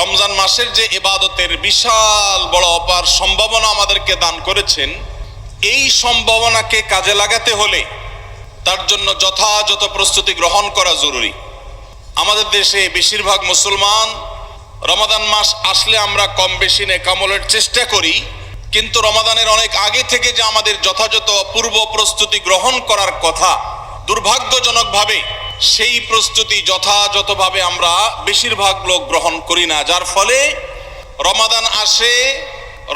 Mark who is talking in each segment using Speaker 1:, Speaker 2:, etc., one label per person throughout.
Speaker 1: রমজান মাসের যে ইবাদতের বিশাল বড় অপার সম্ভাবনা আমাদেরকে দান করেছেন, এই সম্ভাবনাকে কাজে লাগাতে হলে তার জন্য যথাযথ প্রস্তুতি গ্রহণ করা জরুরি। আমাদের দেশে বেশিরভাগ মুসলমান রমাদান মাস আসলে আমরা কম বেশি নেকামলের চেষ্টা করি, কিন্তু রমাদানের অনেক আগে থেকে যে আমাদের যথাযথ পূর্ব প্রস্তুতি গ্রহণ করার কথা, দুর্ভাগ্যজনকভাবে সেই প্রস্তুতি যথাযথভাবে আমরা বেশিরভাগ লোক গ্রহণ করি না, যার ফলে রমাদান আসে,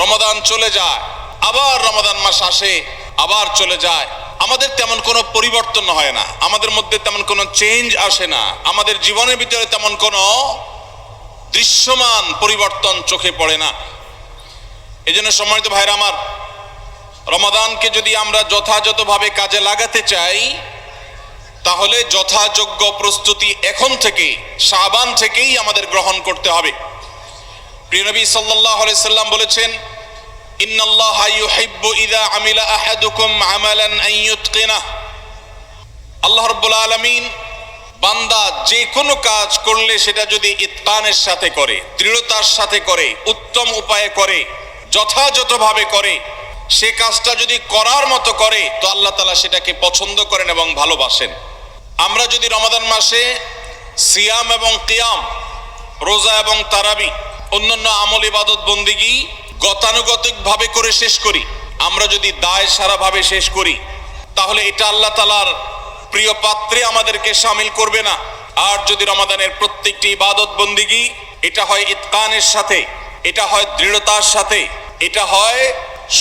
Speaker 1: রমাদান চলে যায়, আবার রমাদান মাস আসে, আবার চলে যায়। আমাদের তেমন কোনো পরিবর্তন হয় না, আমাদের মধ্যে তেমন কোনো চেঞ্জ আসে না, আমাদের জীবনের ভিতরে তেমন কোনো দৃশ্যমান পরিবর্তন চোখে পড়ে না। এই জন্য সম্মানিত ভাইরা আমার, রমাদানকে যদি আমরা যথাযথভাবে কাজে লাগাতে চাই, তাহলে যথাযোগ্য প্রস্তুতি এখন থেকে, শাবান থেকেই আমাদের গ্রহণ করতে হবে। প্রিয় নবী সাল্লাল্লাহু আলাইহি সাল্লাম বলেছেন, ইন্নাল্লাহা ইউহিব্বু ইযা আমিলা আহাদুকুম আমালান আন ইউতকিনাহ। আল্লাহ রাব্বুল আলামিন বান্দা যে কোনো কাজ করলে সেটা যদি ইতকানের সাথে করে, দৃঢ়তার সাথে করে, উত্তম উপায়ে করে, যথাযথভাবে করে, সে কাজটা যদি করার মতো করে, তো আল্লাহ তাআলা সেটাকে পছন্দ করেন এবং ভালোবাসেন। আমরা যদি রমাদান মাসে সিয়াম এবং কিয়াম, রোজা এবং তারাবি, অন্যান্য আমল ইবাদত বন্দিগি গতানুগতিকভাবে করে শেষ করি, আমরা যদি দায় সারাভাবে শেষ করি, তাহলে এটা আল্লাহ তাআলার প্রিয় পাত্রে আমাদেরকে শামিল করবে না। আর যদি রমাদানের প্রত্যেকটি ইবাদত বন্দিগি এটা হয় ইতকানের সাথে, এটা হয় দৃঢ়তার সাথে, এটা হয়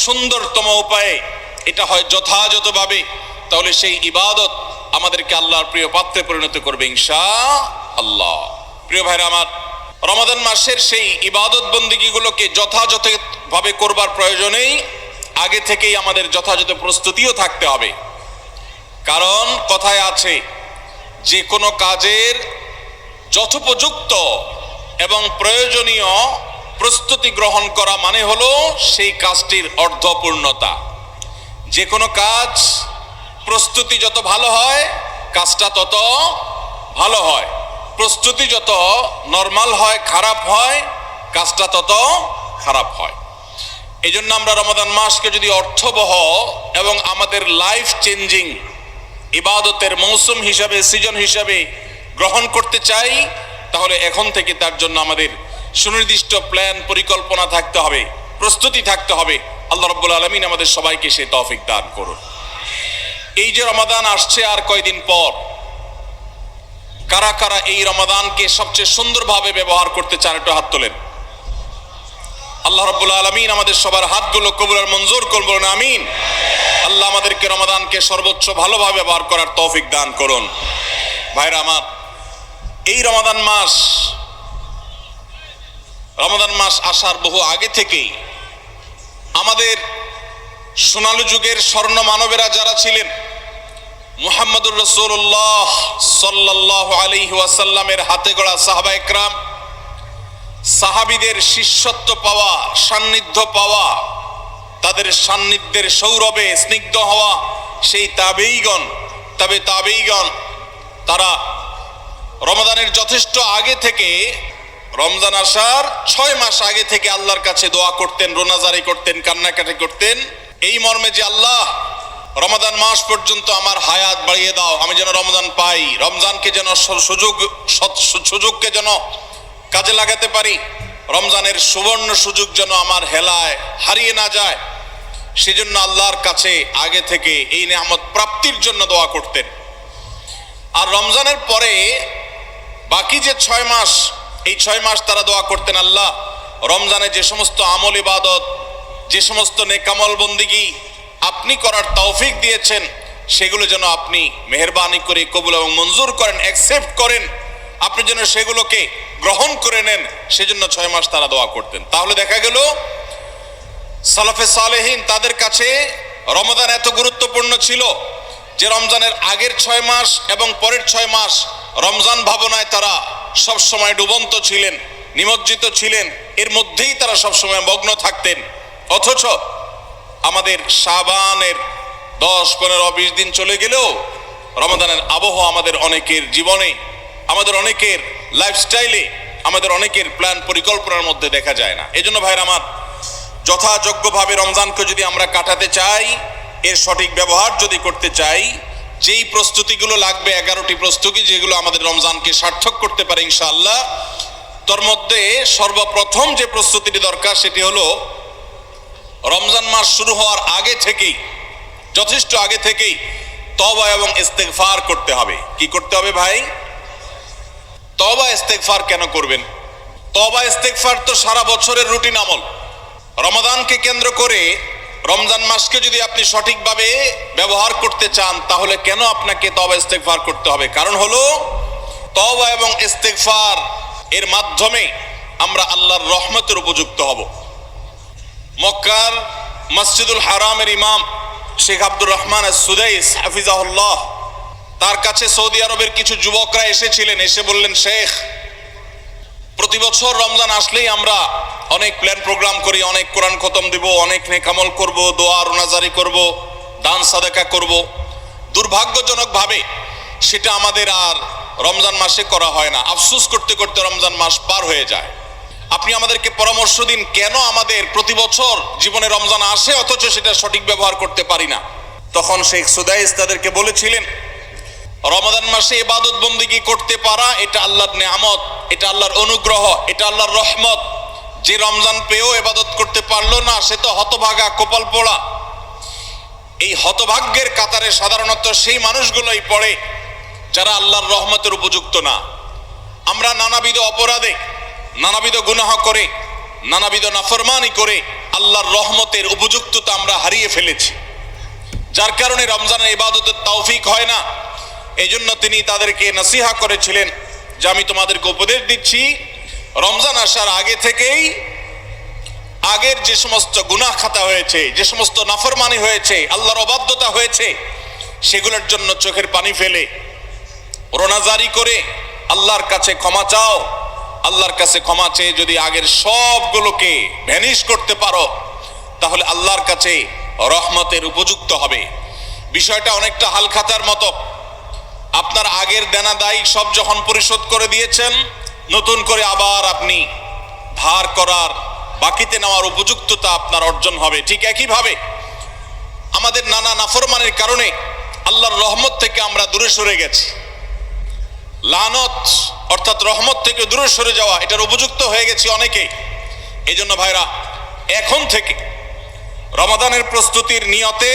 Speaker 1: সুন্দরতম উপায়ে, এটা হয় যথাযথভাবে, তাহলে সেই ইবাদত আমাদেরকে আল্লাহর প্রিয় পাত্রে পরিণত করবে ইনশাআল্লাহ। প্রিয় ভাইরা আমার, রমাদান মাসের সেই ইবাদত বন্দিগিগুলোকে যথাযথভাবে করবার প্রয়োজনেই আগে থেকেই আমাদের যথাযথ প্রস্তুতিও থাকতে হবে। কারণ কথায় আছে, যে কোনো কাজের যথোপযুক্ত এবং প্রয়োজনীয় প্রস্তুতি গ্রহণ করা মানে হলো সেই কাজটির অর্ধপূর্ণতা। যে কোনো কাজ প্রস্তুতি যত ভালো হয়, কাজটা তত ভালো হয়। প্রস্তুতি যত নরমাল হয়, খারাপ হয়, কাজটা তত খারাপ হয়। এই জন্য আমরা রমাদান মাসকে যদি অর্থবহ এবং আমাদের লাইফ চেঞ্জিং ইবাদতের মৌসুম হিসাবে, সিজন হিসাবে গ্রহণ করতে চাই, তাহলে এখন থেকে তার জন্য আমাদের সুনির্দিষ্ট প্ল্যান, পরিকল্পনা থাকতে হবে, প্রস্তুতি থাকতে হবে। আল্লাহ রাব্বুল আলামিন আমাদের সবাইকে সেই তৌফিক দান করুন। এই যে রমাদান আসছে আর কয়দিন পর, কারা কারা এই রমাদানকে সবচেয়ে সুন্দরভাবে ব্যবহার করতে চান একটু হাত তোলেন। আল্লাহ রাব্বুল আলামিন আমাদের সবার হাতগুলো কবুল আর মঞ্জুর করুন, বলুন আমিন। আল্লাহ আমাদেরকে রমাদানকে সর্বোচ্চ ভালোভাবে ব্যবহার করার তৌফিক দান করুন। ভাইরা আমার, এই রমাদান মাস আসার বহু আগে থেকেই আমাদের সোনালী যুগের স্বর্ণ মানবেরা যারা ছিলেন, মুহাম্মদুর রাসূলুল্লাহ সাল্লাল্লাহু আলাইহি ওয়াসাল্লামের হাতে গড়া সাহাবা একরাম, সাহাবীদের শিষ্যত্ব পাওয়া, সান্নিধ্য পাওয়া, তাদের সান্নিধ্যের সৌরভে স্নিগ্ধ হওয়া সেই তাবেঈগণ, তারা রমাদানের যথেষ্ট আগে থেকে, রমজান আসার 6 মাস আগে থেকে আল্লাহর কাছে দোয়া করতেন, রোনাজারি করতেন, কান্নাকাটি করতেন, এই মর্মে যে আল্লাহ রমাদান মাস পর্যন্ত আমার হায়াত বাড়িয়ে দাও, আমি যেন রমজান পাই, রমজানকে যেন সুযোগকে যেন কাজে লাগাতে পারি, রমজানের সুবর্ণ সুযোগ যেন আমার হেলায় হারিয়ে না যায়, সেজন্য আল্লাহর কাছে আগে থেকে এই নেয়ামত প্রাপ্তির জন্য দোয়া করতেন। আর রমজানের পরে বাকি যে 6 মাস, এই 6 মাস তারা দোয়া করতেন, আল্লাহ রমজানে যে সমস্ত আমল ইবাদত, যে সমস্ত নেকামল বন্দিগি আপনি করার তৌফিক দিয়েছেন, সেগুলো যেন আপনি মেহেরবানি করে কবুল এবং মঞ্জুর করেন, অ্যাকসেপ্ট করেন, আপনি যেন সেগুলোকে গ্রহণ করে নেন, সেজন্য 6 মাস তারা দোয়া করতেন। তাহলে দেখা গেল সালাফে সালেহিন, তাদের কাছে রমাদান এত গুরুত্বপূর্ণ ছিল যে রমজানের আগের 6 মাস এবং পরের 6 মাস রমজান ভাবনায় তারা সব সময় ডুবন্ত ছিলেন, নিমজ্জিত ছিলেন, এর মধ্যেই তারা সব সময় মগ্ন থাকতেন। অথচ আমাদের শাবানের 10, 15, 20 দিন চলে গেলেও রমাদানের আবহ আমাদের অনেকের জীবনে, আমাদের অনেকের লাইফস্টাইলে আমাদের অনেকের প্ল্যান পরিকল্পনার মধ্যে দেখা যায় না। এজন্য ভাইরা আমার, যথাযোগ্যভাবে রমজানকে যদি আমরা কাটাতে চাই, এর সঠিক ব্যবহার যদি করতে চাই, যেই প্রস্তুতিগুলো লাগবে 11টি প্রস্তুতি, যেগুলো আমাদের রমজানকে সার্থক করতে পারে ইনশাআল্লাহ, তার মধ্যে সর্বপ্রথম যে প্রস্তুতিটি দরকার সেটি হলো রমজান মাস শুরু হওয়ার আগে থেকেই, যথেষ্ট আগে থেকেই তওবা এবং ইস্তেগফার করতে হবে। কি করতে হবে ভাই? তওবা ইস্তেগফার কেন করবেন? তওবা ইস্তেগফার তো সারা বছরের রুটিন আমল। রমাদানকে কেন্দ্র করে রমজান মাসকে যদি আপনি সঠিকভাবে ব্যবহার করতে চান, তাহলে কেন আপনাকে তওবা ইস্তেগফার করতে হবে? কারণ হলো তওবা এবং ইস্তেগফার এর মাধ্যমে আমরা আল্লাহর রহমতের উপযুক্ত হব। মক্কার মসজিদুল হারামের ইমাম শেখ আব্দুর রহমান আস-সুদাইস হাফিজাহুল্লাহ, তার কাছে সৌদি আরবের কিছু যুবকরা এসেছিলেন। এসে বললেন, শেখ, প্রতি বছর রমজান আসলেই আমরা অনেক প্ল্যান প্রোগ্রাম করি, অনেক কোরআন খতম দিব, অনেক নেক আমল করব, দোয়া রোনাজারি করব, দান সাদাকা করব। দুর্ভাগ্যজনকভাবে সেটা আমাদের আর রমজান মাসে করা হয় না। আফসোস করতে করতে রমজান মাস পার হয়ে যায়। আপনি আমাদেরকে পরামর্শ দিন, কেন আমাদের প্রতি বছর জীবনে রমজান আসে অথচ সেটা সঠিক ব্যবহার করতে পারি না? তখন শেখ সুদাইস তাদেরকে বলেছিলেন, রমাদান মাসে ইবাদত বন্দেগী করতে পারা এটা আল্লাহর নেয়ামত, এটা আল্লাহর অনুগ্রহ, এটা আল্লাহর রহমত। যে রমজান পেয়েও ইবাদত করতে পারলো না, সে তো হতভাগা, কপাল পোড়া। এই হতভাগ্যের কাতারে সাধারণত সেই মানুষগুলোই পড়ে যারা আল্লাহর রহমতের উপযুক্ত না। আমরা নানাবিধ অপরাধে, নানাবিধ গুনাহ করে, নানাবিধ নাফরমানি করে আল্লাহর রহমতের উপযুক্ততা আমরা হারিয়ে ফেলেছি, যার কারণে রমজানের ইবাদতের তৌফিক হয় না। এই জন্য তিনি তাদেরকে নসিহা করেছিলেন যে আমি তোমাদেরকে উপদেশ দিচ্ছি, রমজান আসার আগে থেকেই আগের যে সমস্ত গুনাহ খাতা হয়েছে, যে সমস্ত নাফরমানি হয়েছে, আল্লাহর অবাধ্যতা হয়েছে, সেগুলোর জন্য চোখের পানি ফেলে রোনাজারি করে আল্লাহর কাছে ক্ষমা চাও। আল্লাহর কাছে ক্ষমা চেয়ে যদি আগের সবগুলোকে ভ্যানিশ করতে পারো, তাহলে আল্লাহর কাছে রহমতের উপযুক্ত হবে। বিষয়টা অনেকটা হালখাতার মতো। আপনার আগের দেনা দায় সব যখন পরিশোধ করে দিয়েছেন, নতুন করে আবার আপনি ধার করার, বাকিতে নেওয়ার উপযুক্ততা আপনার অর্জন হবে। ঠিক একইভাবে আমাদের নানা নাফরমানের কারণে আল্লাহর রহমত থেকে আমরা দূরে সরে গেছি। লানত অর্থাৎ রহমত থেকে দূরে সরে যাওয়া, এটার উপযুক্ত হয়ে গেছি অনেকে। এই জন্য ভাইরা, এখন থেকে রমাদানের প্রস্তুতির নিয়তে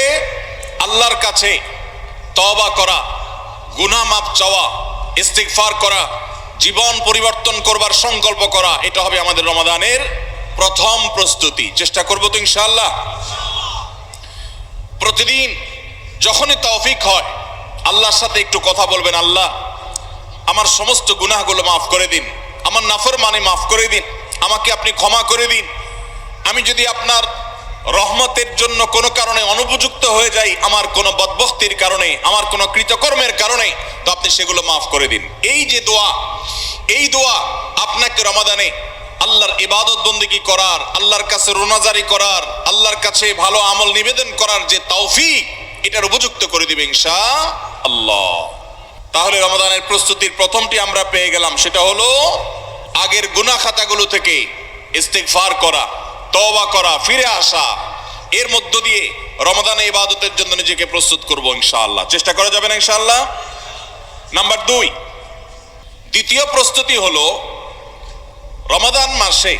Speaker 1: আল্লাহর কাছে তওবা করা, গুনাহ মাফ চাওয়া, ইস্তিগফার করা, জীবন পরিবর্তন করবার সংকল্প করা, এটা হবে আমাদের রমাদানের প্রথম প্রস্তুতি। চেষ্টা করব তো ইনশাআল্লাহ। প্রতিদিন যখনই তৌফিক হয় আল্লাহর সাথে একটু কথা বলবেন, আল্লাহ আমার সমস্ত গুনাহগুলো মাফ করে দিন, আমার নাফরমানি মাফ করে দিন, আমাকে আপনি ক্ষমা করে দিন। আমি যদি আপনার রহমতের জন্য কোনো কারণে অনুপযুক্ত হয়ে যাই, আমার কোনো বদবখতির কারণে, আমার কোনো কৃতকর্মের কারণে, তো আপনি সেগুলো মাফ করে দিন। এই যে দোয়া, এই দোয়া আপনাকে রমাদানে আল্লাহর ইবাদত বন্দেগী করার, আল্লাহর কাছে রোনাজারি করার, আল্লাহর কাছে ভালো আমল নিবেদন করার যে তৌফিক, এটার উপযুক্ত করে দিবে ইনশাআল্লাহ। তাহলে রমাদানের প্রস্তুতির প্রথমটি আমরা পেয়ে গেলাম, সেটা হলো আগের গুনাহ খাতাগুলো থেকে ইস্তিগফার করা, তওবা করা, ফিরে আসা। এর মধ্য দিয়ে রমাদানে ইবাদতের জন্য নিজেকে প্রস্তুত করব ইনশাআল্লাহ। চেষ্টা করা যাবে না ইনশাআল্লাহ? নাম্বার 2, দ্বিতীয় প্রস্তুতি হলো রমাদান মাসে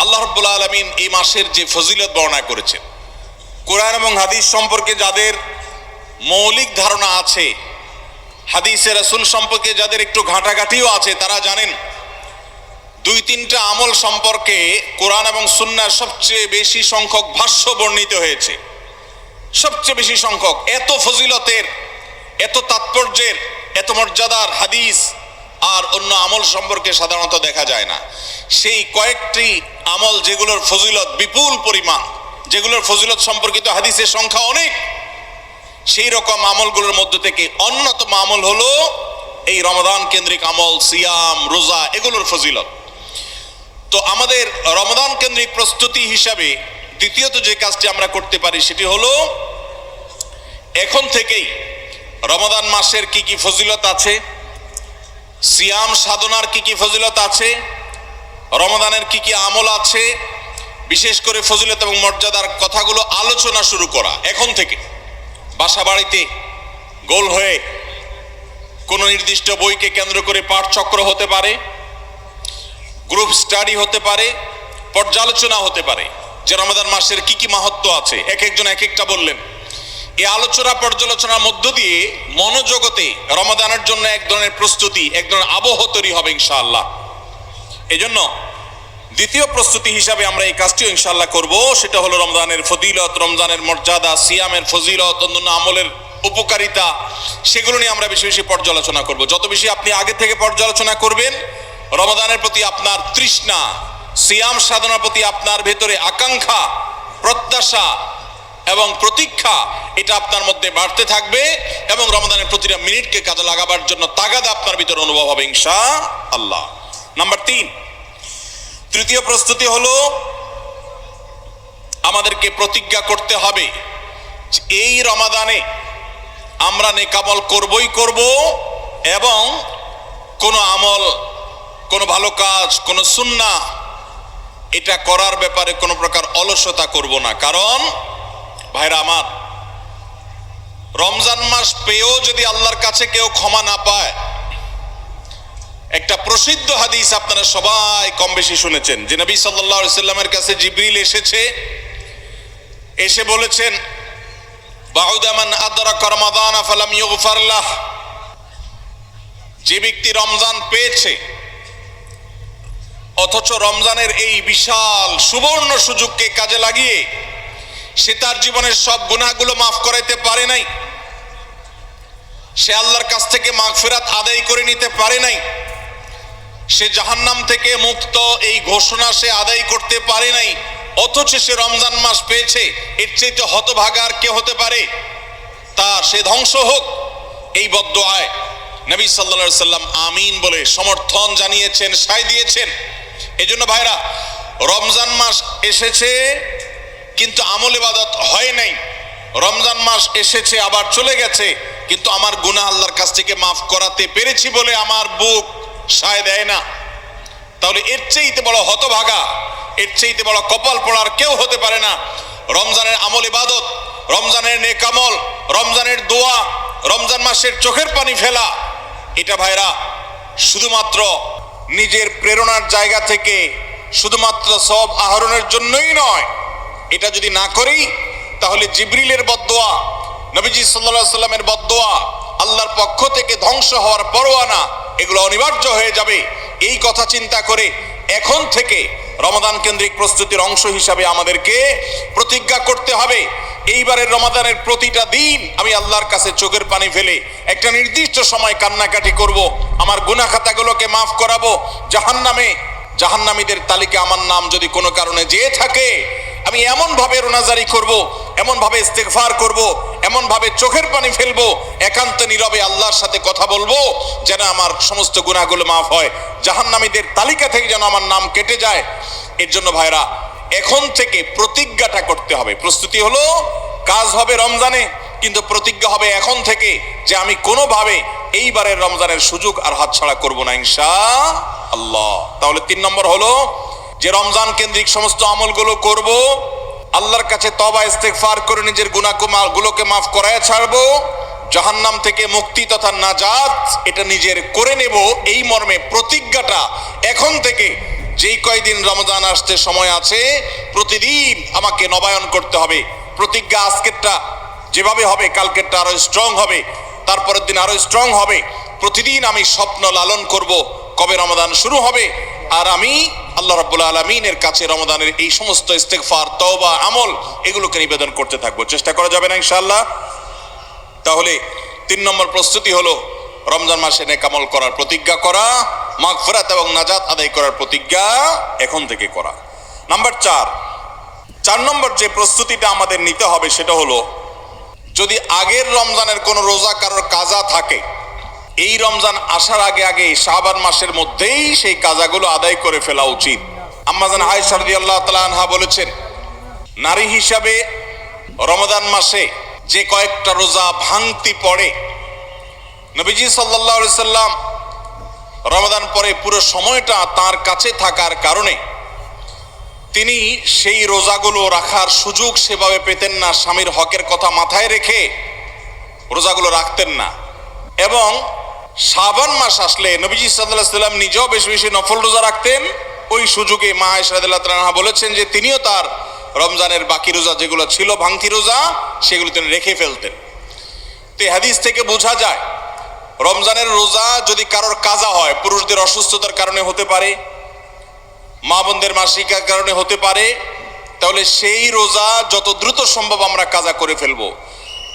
Speaker 1: আল্লাহ রাব্বুল আলামিন এই মাসের যে ফজিলত বর্ণনা করেছেন, কোরআন এবং হাদিস সম্পর্কে যাদের মৌলিক ধারণা আছে, হাদিসে রাসূল সম্পর্কে যাদের একটু ঘাটাঘাটিও আছে, তারা জানেন 2-3টা আমল সম্পর্কে কোরআন এবং সুন্নাহ সবচেয়ে বেশি সংখ্যক ভাষ্য বর্ণিত হয়েছে। সবচেয়ে বেশি সংখ্যক, এত ফজিলতের, এত তাৎপর্যের, এত মর্যাদার হাদিস আর অন্য আমল সম্পর্কে সাধারণত দেখা যায় না। সেই কয়েকটি আমল যেগুলোর ফজিলত বিপুল পরিমাণ, যেগুলোর ফজিলত সম্পর্কিত হাদিসের সংখ্যা অনেক, সেই রকম আমলগুলোর মধ্যে থেকে অন্যতম আমল হলো এই রমাদান কেন্দ্রিক আমল, সিয়াম, রোজা, এগুলোর ফজিলত। তো আমাদের রমাদান কেন্দ্রিক প্রস্তুতি হিসাবে দ্বিতীয়ত যে কাজটি আমরা করতে পারি সেটি হলো এখন থেকেই রমাদান মাসের কি কি ফজিলত আছে, সিয়াম সাধনার কি কি ফজিলত আছে, রমাদানের কি কি আমল আছে, বিশেষ করে ফজিলত এবং মর্যাদার কথাগুলো আলোচনা শুরু করা এখন থেকে। বাসা বাড়িতে গোল হয়ে কোনো নির্দিষ্ট বইকে কেন্দ্র করে পাঠ চক্র হতে পারে, গ্রুপ স্টাডি হতে পারে, পর্যালোচনা হতে পারে যে রমাদান মাসের কি কি মাহাত্ম্য আছে, এক একজন এক একটা বললেন। এই আলোচনা পর্যালোচনার মধ্য দিয়ে মনোজগতে রমাদানের জন্য এক ধরনের প্রস্তুতি, এক ধরনের আবহ তৈরি হবে ইনশাআল্লাহ। এজন্য দ্বিতীয় প্রস্তুতি হিসাবে আমরা এই কাজটিও ইনশাআল্লাহ করব, সেটা হলো রমজানের ফজিলত, রমজানের মর্যাদা, সিয়ামের ফজিলত, অন্যান্য আমলের উপকারিতা, সেগুলো নিয়ে আমরা বেশি বেশি পর্যালোচনা করব। যত বেশি আপনি আগে থেকে পর্যালোচনা করবেন, রমাদানের প্রতি আপনার তৃষ্ণা, সিয়াম সাধনার প্রতি আপনার ভেতরে আকাঙ্ক্ষা, প্রত্যাশা এবং প্রতীক্ষা, এটা আপনার মধ্যে বাড়তে থাকবে এবং রমাদানের প্রতিটা মিনিটকে কাজে লাগাবার জন্য তাগাদা আপনার ভিতরে অনুভব হবে ইনশাআল্লাহ। নাম্বার 3, তৃতীয় প্রস্তুতি হলো আমাদেরকে প্রতিজ্ঞা করতে হবে যে এই রমাদানে আমরা নেকামল করবই করব এবং কোনো আমল, কোনো ভালো কাজ, কোনো সুন্নাহ এটা করার ব্যাপারে কোনো প্রকার অলসতা করব না। কারণ ভাইরা আমার, রমজান মাস পেয়েও যদি আল্লাহর কাছে কেউ ক্ষমা না পায়, একটা প্রসিদ্ধ হাদিস আপনারা সবাই কম বেশি শুনেছেন যে নবী সাল্লাল্লাহু আলাইহি সাল্লামের কাছে জিবরিল এসে বলেছেন, বাউদা মান আদরাকা রমাদান ফালাম ইউগফার লাহ, যে ব্যক্তি রমজান পেয়েছে অথচ রমজানের এই বিশাল সুবর্ণ সুযোগকে কাজে লাগিয়ে সে তার জীবনের সব গুনাহগুলো মাফ করাইতে পারে নাই, সে আল্লাহর কাছ থেকে মাগফিরাত আদায় করে নিতে পারে নাই, সে জাহান্নাম থেকে মুক্ত এই ঘোষণা সে আদায় করতে পারে নাই, অথচ সে রমজান মাস পেয়েছে, এর চাইতে হতভাগা আর কে হতে পারে? তার সে ধ্বংস হোক, এই বদদুআয় নবী সাল্লাল্লাহু আলাইহি সাল্লাম আমিন বলে সমর্থন জানিয়েছেন, সায় দিয়েছেন। এজন্য ভাইরা, রমজান মাস এসেছে কিন্তু আমল ইবাদত হয় নাই, রমজান মাস এসেছে আবার চলে গেছে কিন্তু আমার গুনাহ আল্লাহর কাছ থেকে মাফ করাতে পেরেছি বলে আমার বুক সায় দেয় না। তাহলে এর চাইতে বড় হতভাগা, এর চাইতে বড় কপাল পড়ার কেউ হতে পারে না। রমজানের আমল ইবাদত, রমজানের নেক আমল, রমজানের দোয়া, রমজান মাসের চোখের পানি ফেলা, এটা ভাইরা শুধুমাত্র নিজের প্রেরণার জায়গা থেকে শুধুমাত্র সওয়াব আহরণের জন্যই নয়। এটা যদি না করি তাহলে জিবরিলের বদদুয়া, নবীজি সাল্লাল্লাহু আলাইহি সাল্লামের বদদুয়া, আল্লাহর পক্ষ থেকে ধ্বংস হওয়ার পরোয়ানা, এগুলো অনিবার্য হয়ে যাবে। এই কথা চিন্তা করে এখন থেকে রমাদান কেন্দ্রিক প্রস্তুতির অংশ হিসাবে আমাদেরকে প্রতিজ্ঞা করতে হবে, এইবারের রমাদানের প্রতিটা দিন আমি আল্লাহর কাছে চোখের পানি ফেলে একটা নির্দিষ্ট সময় কান্নাকাটি করব, আমার গুনাহ খাতাগুলোকে মাফ করাবো, জাহান্নামীদের তালিকা আমার নাম যদি কোনো কারণে যেয়ে থাকে, আমি এমন ভাবে রোনাজারি করব, এমন ভাবে ইস্তেগফার করব, এমন ভাবে চোখের পানি ফেলবো, একান্ত নীরবে আল্লাহর সাথে কথা বলবো যেন আমার সমস্ত গুনাহগুলো মাফ হয়, জাহান্নামীদের তালিকা থেকে যেন আমার নাম কেটে যায়। এর জন্য ভাইরা এখন থেকে প্রতিজ্ঞাটা করতে হবে। প্রস্তুতি হলো কাজ হবে রমজানে, কিন্তু প্রতিজ্ঞা হবে এখন থেকে যে আমি কোনোভাবে এইবারের রমজানের সুযোগ আর হাতছাড়া করব না ইনশাআল্লাহ। তাহলে 3 নম্বর হলো যে রমজান কেন্দ্রিক সমস্ত আমলগুলো করব, আল্লাহর কাছে তওবা ইস্তেগফার করে নিজের গুনাহগুলোকে মাফ করায় ছাড়বো, জাহান্নাম থেকে মুক্তি তথা নাজাত এটা নিজের করে নেব, এই মর্মে প্রতিজ্ঞাটা এখন থেকে যেই কয়দিন রমজান আসতে সময় আছে প্রতিদিন আমাকে নবায়ন করতে হবে। প্রতিজ্ঞা আজকেরটা যেভাবে হবে কালকেরটা আরো স্ট্রং হবে, তারপরের দিন আরো স্ট্রং হবে। প্রতিদিন আমি স্বপ্ন লালন করব কবে রমাদান শুরু হবে, আর আমি আল্লাহ রাব্বুল আলামিনের কাছে রমাদানের এই সমস্ত ইস্তেগফার, তওবা, আমল এগুলোকে নিবেদন করতে থাকবো। চেষ্টা করা যাবে না ইনশাআল্লাহ? তাহলে 3 নম্বর প্রস্তুতি হলো রমজান মাসে নেক আমল করার প্রতিজ্ঞা করা, মাগফিরাত এবং নাজাত আদায় করার প্রতিজ্ঞা এখন থেকে করা। নাম্বার 4 নম্বর যে প্রস্তুতিটা আমাদের নিতে হবে সেটা হলো, যদি আগের রমজানের কোনো রোজা কারোর কাজা থাকে, এই রমজান আসার আগে শাবান মাসের মধ্যেই সেই কাজাগুলো আদায় করে ফেলা উচিত। আম্মা জান আয়েশা রাদিয়াল্লাহু তাআলা আনহা বলেছেন, নারী হিসাবে রমাদান মাসে যে কয়েকটা রোজা ভাঙতি পড়ে, নবীজি সাল্লাল্লাহু আলাইহি সাল্লাম রমাদান পরে পুরো সময়টা তার কাছে থাকার কারণে তিনি সেই রোজাগুলো রাখার সুযোগ সেভাবে পেতেন না। স্বামীর হকের কথা মাথায় রেখে রোজাগুলো রাখতেন না। এবং শাবান মাস আসলে নবীজি সাল্লাল্লাহু আলাইহি সাল্লাম নিজেও বেশি বেশি নফল রোজা রাখতেন। ওই সুযোগে মা আয়েশা রাদিয়াল্লাহু তাআলা আনহা বলেছেন যে তিনিও তার রমজানের বাকি রোজা যেগুলো ছিল ভাঙতি রোজা সেগুলো তিনি রেখে ফেলতেন। তো এই হাদিস থেকে বোঝা যায় রমজানের রোজা যদি কারোর কাজা হয়, পুরুষদের অসুস্থতার কারণে হতে পারে, মা বোনদের মাসিকার কারণে হতে পারে, তাহলে সেই রোজা যত দ্রুত সম্ভব আমরা কাজা করে ফেলবো।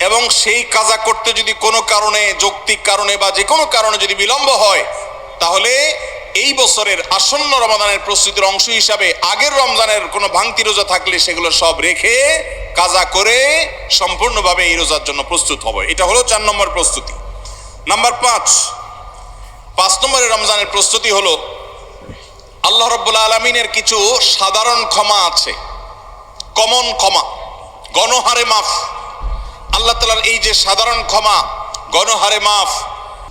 Speaker 1: এবং সেই কাজা করতে যদি কোনো কারণে, যৌক্তিক কারণে বা যে কোনো কারণে যদি বিলম্ব হয়, তাহলে এই বছরের আসন্ন রমাদানের প্রস্তুতির অংশ হিসাবে আগের রমজানের কোনো ভাঙতি রোজা থাকলে সেগুলো সব রেখে কাজা করে সম্পূর্ণভাবে এই রোজার জন্য প্রস্তুত হবে। এটা হলো 4 নম্বর প্রস্তুতি। নাম্বার 5 নম্বরের রমজানের প্রস্তুতি হলো আল্লাহ রাব্বুল আলামিনের কিছু সাধারণ ক্ষমা আছে, কমন ক্ষমা, গণহারে মাফ। আল্লাহ তাআলার এই যে সাধারণ ক্ষমা, গণহারে মাফ,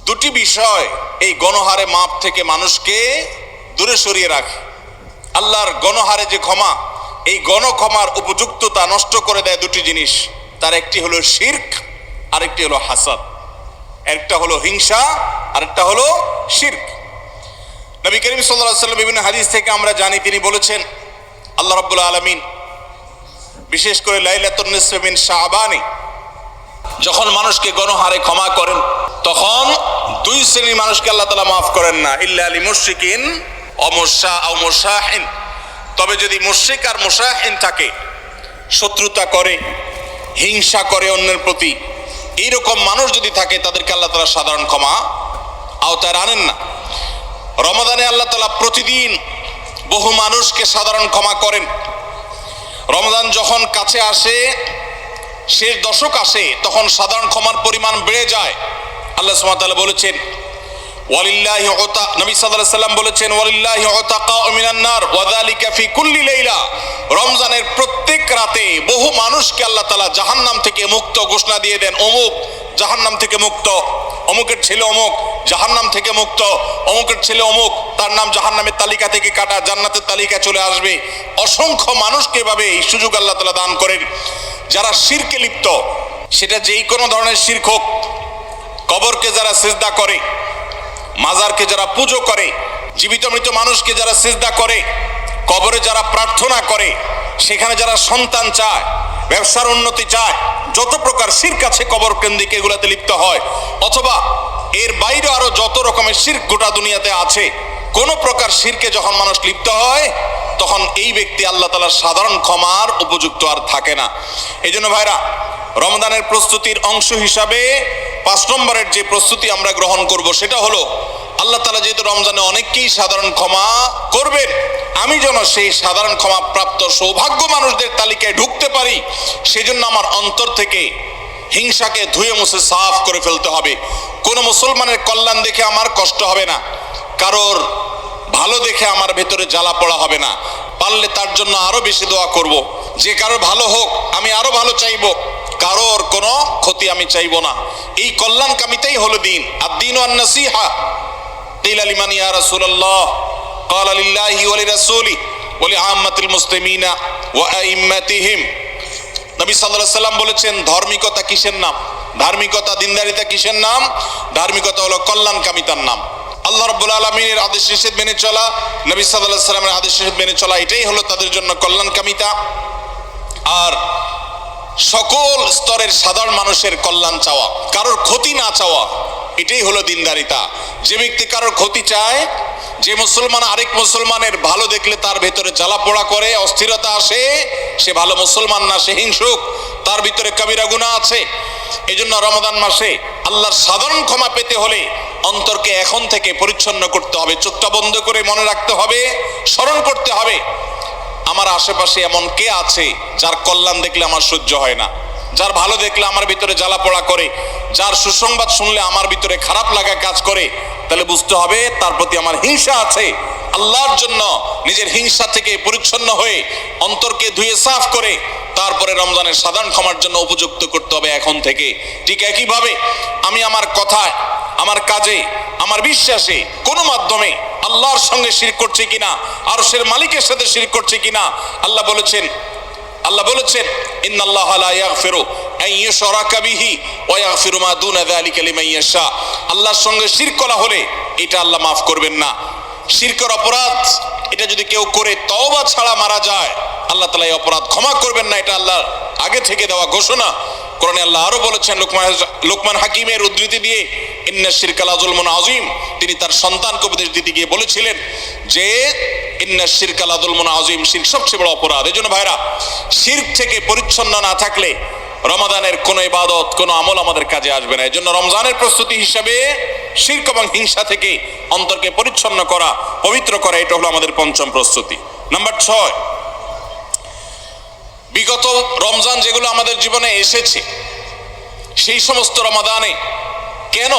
Speaker 1: দুটি বিষয় এই গণহারে মাফ থেকে মানুষকে দূরে সরিয়ে রাখে। আল্লাহর গণহারে যে ক্ষমা, এই গণক্ষমার উপযুক্ততা নষ্ট করে দেয় দুটি জিনিস। তার একটি হলো শিরক, আরেকটি হলো হাসাদ। একটা হলো হিংসা, আরেকটা হলো শিরক। নবী করিম সাল্লাল্লাহু আলাইহি ওয়াসাল্লাম বিভিন্ন হাদিস থেকে আমরা জানি, তিনি বলেছেন আল্লাহ রাব্বুল আলামিন বিশেষ করে লাইলাতুন নিসফি মিন শাবানে যখন মানুষকে গণহারে ক্ষমা করেন, তখন 2 শ্রেণীর মানুষকে আল্লাহ তাআলা মাফ করেন না, ইল্লা লিল মুশরিকিন ও মুশাহিন। তবে যদি মুশরিক আর মুশাহিন থাকে, শত্রুতা করে, হিংসা করে অন্যের প্রতি, এইরকম মানুষ যদি থাকে, তাদেরকে আল্লাহ তাআলা সাধারণ ক্ষমা আওতায় আনেন না। রমাদানে আল্লাহ তাআলা প্রতিদিন বহু মানুষকে সাধারণ ক্ষমা করেন। রমজান যখন কাছে আসে, শেষ দশক আসে, তখন সাধারণ ক্ষমার পরিমাণ বেড়ে যায়। আল্লাহ সুবহানাহু ওয়া তাআলা বলেছেন ওয়ালিল্লাহি উতা, নবী সাল্লাল্লাহু আলাইহি সাল্লাম বলেছেন ওয়ালিল্লাহি উতাকাউ মিনান নার ওয়া যালিকা ফি কুল্লি লাইলা। রমজানের প্রত্যেক রাতে বহু মানুষকে আল্লাহ তাআলা জাহান্নাম থেকে মুক্ত ঘোষণা দিয়ে দেন। অমুক জাহান্নাম থেকে মুক্ত, অমুকের ছেলে অমুক জাহান্নাম থেকে মুক্ত, অমুকের ছেলে অমুক, তার নাম জাহান্নামের তালিকা থেকে কাটা, জান্নাতের তালিকায় চলে আসবে। অসংখ্য মানুষকে এভাবে এই সুযোগ আল্লাহ তাআলা দান করেন। যারা শিরকে লিপ্ত, সেটা যেই কোনো ধরনের শিরক হোক, কবরকে যারা সিজদা করে, মাজারকে যারা পুজো করে, জীবিত মৃত মানুষকে যারা সিজদা করে, কবরে যারা প্রার্থনা করে, সেখানে যারা সন্তান চায়, ব্যবসার উন্নতি চায়, যত প্রকার শিরক আছে কবর কেন্দ্রিক এগুলাতে লিপ্ত হয়, অথবা এর বাইরে আরো যত রকমের শিরক গোটা দুনিয়াতে আছে, কোন প্রকার শিরকে যখন মানুষ লিপ্ত হয়, তখন এই ব্যক্তি আল্লাহ তাআলার সাধারণ ক্ষমার উপযুক্ত আর থাকে না। এই জন্য ভাইরা, রমজানের প্রস্তুতির অংশ হিসাবে 5 নম্বরের যে প্রস্তুতি আমরা গ্রহণ করব, সেটা হলো আল্লাহ তাআলা যেহেতু রমজানে অনেককেই সাধারণ ক্ষমা করবেন, আমি যেন সেই সাধারণ ক্ষমা প্রাপ্ত সৌভাগ্য মানুষদের তালিকায় ঢুকতে পারি, সেজন্য আমার অন্তর থেকে হিংসাকে ধুয়ে মুছে সাফ করে ফেলতে হবে। কোন মুসলমানের কল্যাণ দেখে আমার কষ্ট হবে না, কারোর ভালো দেখে আমার ভেতরে জ্বালা পড়া হবে না। পারলে তার জন্য আরো বেশি দোয়া করব, যে কারোর ভালো হোক আমি আরো ভালো চাইবো, কারোর কোনো ক্ষতি আমি চাইবো না। এই কল্যাণকামিতাই হলো দিন। আদ-দীনু আন-নাসিহা। কিলা লিমান ইয়া রাসূলুল্লাহ, ক্বালা লিল্লাহি ওয়া লিরাসূলি ওয়া লিআম্মাতিল মুসলিমিনা ওয়া আইম্মাতিহিম। নবী সাল্লাল্লাহু আলাইহি সাল্লাম বলেছেন, ধার্মিকতা কিসের নাম? ধার্মিকতা, দিনদারিতা কিসের নাম? ধার্মিকতা হলো কল্যাণকামিতার নাম। আল্লাহ রাব্বুল আলামিনের আদেশ নিষেধ মেনে চলা, নবী সাল্লাল্লাহু আলাইহি সাল্লামের আদেশ নিষেধ মেনে চলা, এটাই হলো তাদের জন্য কল্যাণকামিতা। আর সকল স্তরের সাধারণ মানুষের কল্যাণ চাওয়া, কারোর ক্ষতি না চাওয়া, এটাই হলো দিনদারিতা। যে ব্যক্তি কারোর ক্ষতি চায়, যে মুসলমান আরেক মুসলমানের ভালো দেখলে তার ভেতরে জ্বালা পোড়া করে, অস্থিরতা আসে, সে ভালো মুসলমান না, সে হিংসুক, তার ভিতরে কবিরা গুনাহ আছে। এই জন্য রমাদান মাসে আল্লাহর সাধারণ ক্ষমা পেতে হলে অন্তরকে এখন থেকে পরিচ্ছন্ন করতে হবে, চোখটা বন্ধ করে মনে রাখতে হবে, স্মরণ করতে হবে, আমার আশেপাশে এমন কে আছে যার কল্যাণ দেখলে আমার সহ্য হয় না, যার ভালো দেখলে আমার ভিতরে জ্বালা পোড়া করে, যার সুসংবাদ শুনলে আমার ভিতরে খারাপ লাগা কাজ করে, তাহলে বুঝতে হবে তার প্রতি আমার হিংসা আছে। আল্লাহর জন্য নিজের হিংসা থেকে পরিচ্ছন্ন হয়ে অন্তরকে ধুয়ে সাফ করে তারপরে রমজানের সাধারণ ক্ষমার জন্য উপযুক্ত করতে হবে এখন থেকে। ঠিক একইভাবে আমি আমার কথায়, আমার কাজে, আমার বিশ্বাসে কোনো মাধ্যমে আল্লাহর সঙ্গে শিরক করছি কিনা, আরশের মালিকের সাথে শিরক করছি কিনা, আল্লাহ বলেছেন ইন্নাল্লাহা লা ইয়াগফিরু আন ইউশরাকা বিহি ওয়া ইয়াগফিরু মা দুনা যালিকা লিমান ইয়াশা। আল্লাহর সঙ্গে শিরক করা হলে এটা আল্লাহ মাফ করবেন না। শিরকের অপরাধ এটা যদি কেউ করে তওবা ছাড়া মারা যায়, আল্লাহ তাআলা এই অপরাধ ক্ষমা করবেন না। এটা আল্লাহর আগে থেকে দেওয়া ঘোষণা। কোরআনে আল্লাহ আরো বলেছেন, লোকমান হাকিমের উদ্ধৃতি দিয়ে, ইন্না শিরকা লাযুলমুন আযীম, তিনি তার সন্তানকে উপদেশ দিতে গিয়ে বলেছিলেন যে ইন্না শিরকা লাযুলমুন আযীম, শিরক সবচেয়ে বড় অপরাধ। এজন্য ভাইরা, শিরক থেকে পরিচ্ছন্ন না থাকলে রমাদানের কোনো ইবাদত, কোনো আমল আমাদের কাজে আসবে না। এজন্য রমজানের প্রস্তুতি হিসাবে শিরক এবং হিংসা থেকে অন্তরকে পরিচ্ছন্ন করা, পবিত্র করা, এটা হলো আমাদের পঞ্চম প্রস্তুতি। নাম্বার 6, বিগত রমজান যেগুলো আমাদের জীবনে এসেছে, সেই সমস্ত রমাদানে কেন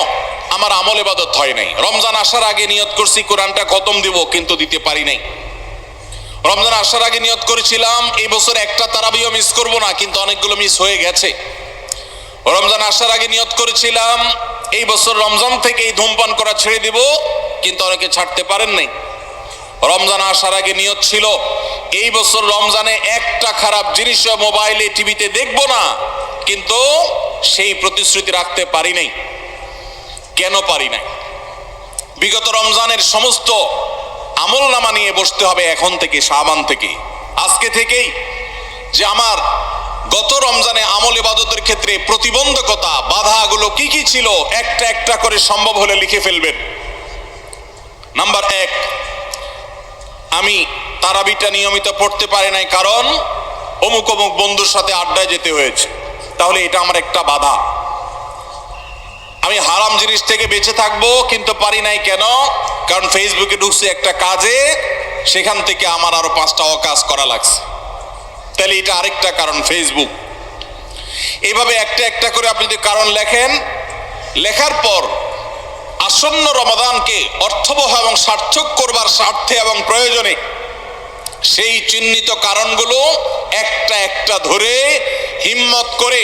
Speaker 1: আমার আমল ইবাদত হয় নাই? রমজান আসার আগে নিয়ত করছি কোরআনটা খতম দিব, কিন্তু দিতে পারি নাই। রমজান আসার আগে নিয়ত করেছিলাম এই বছর একটা তারাবিও মিস করব না, কিন্তু অনেকগুলো মিস হয়ে গেছে। রমজান আসার আগে নিয়ত করেছিলাম এই বছর রমজান থেকেই ধূমপান করা ছেড়ে দিব, কিন্তু অনেকে ছাড়তে পারেন নাই। রমজান আসার আগে নিয়ত ছিল এই বছর রমজানে একটা খারাপ জিনিস মোবাইলে, টিভিতে দেখব না, কিন্তু সেই প্রতিশ্রুতি রাখতে পারি নাই। কেন পারি নাই? বিগত রমজানের সমস্ত আমল নামা নিয়ে বসতে হবে এখন থেকে, শাবান থেকে, আজকে থেকেই, যে আমার গত রমজানে আমল ইবাদতের ক্ষেত্রে প্রতিবন্ধকতা, বাধাগুলো কি কি ছিল, একটা একটা করে সম্ভব হলে লিখে ফেলবেন। নাম্বার 1, আমি তারাবিটা নিয়মিত পড়তে পারি নাই, কারণ অমুক অমুক বন্ধুর সাথে আড্ডায় যেতে হয়েছে, তাহলে এটা আমার একটা বাধা। আমি হারাম জিনিস থেকে বেঁচে থাকবো, কিন্তু পারি নাই কেন? কারণ ফেসবুকে ঢুকছে একটা কাজে, সেখান থেকে আমার আরো 5টা অকাজ করা লাগছে, তাহলে এটা আরেকটা কারণ, ফেসবুক। এইভাবে একটা একটা করে আপনি যদি কারণ লেখেন, লেখার পর আসন্ন রমাদানকে অর্থবহ এবং সার্থক করবার স্বার্থে এবং প্রয়োজনে সেই চিহ্নিত কারণগুলো একটা একটা ধরে হিম্মত করে,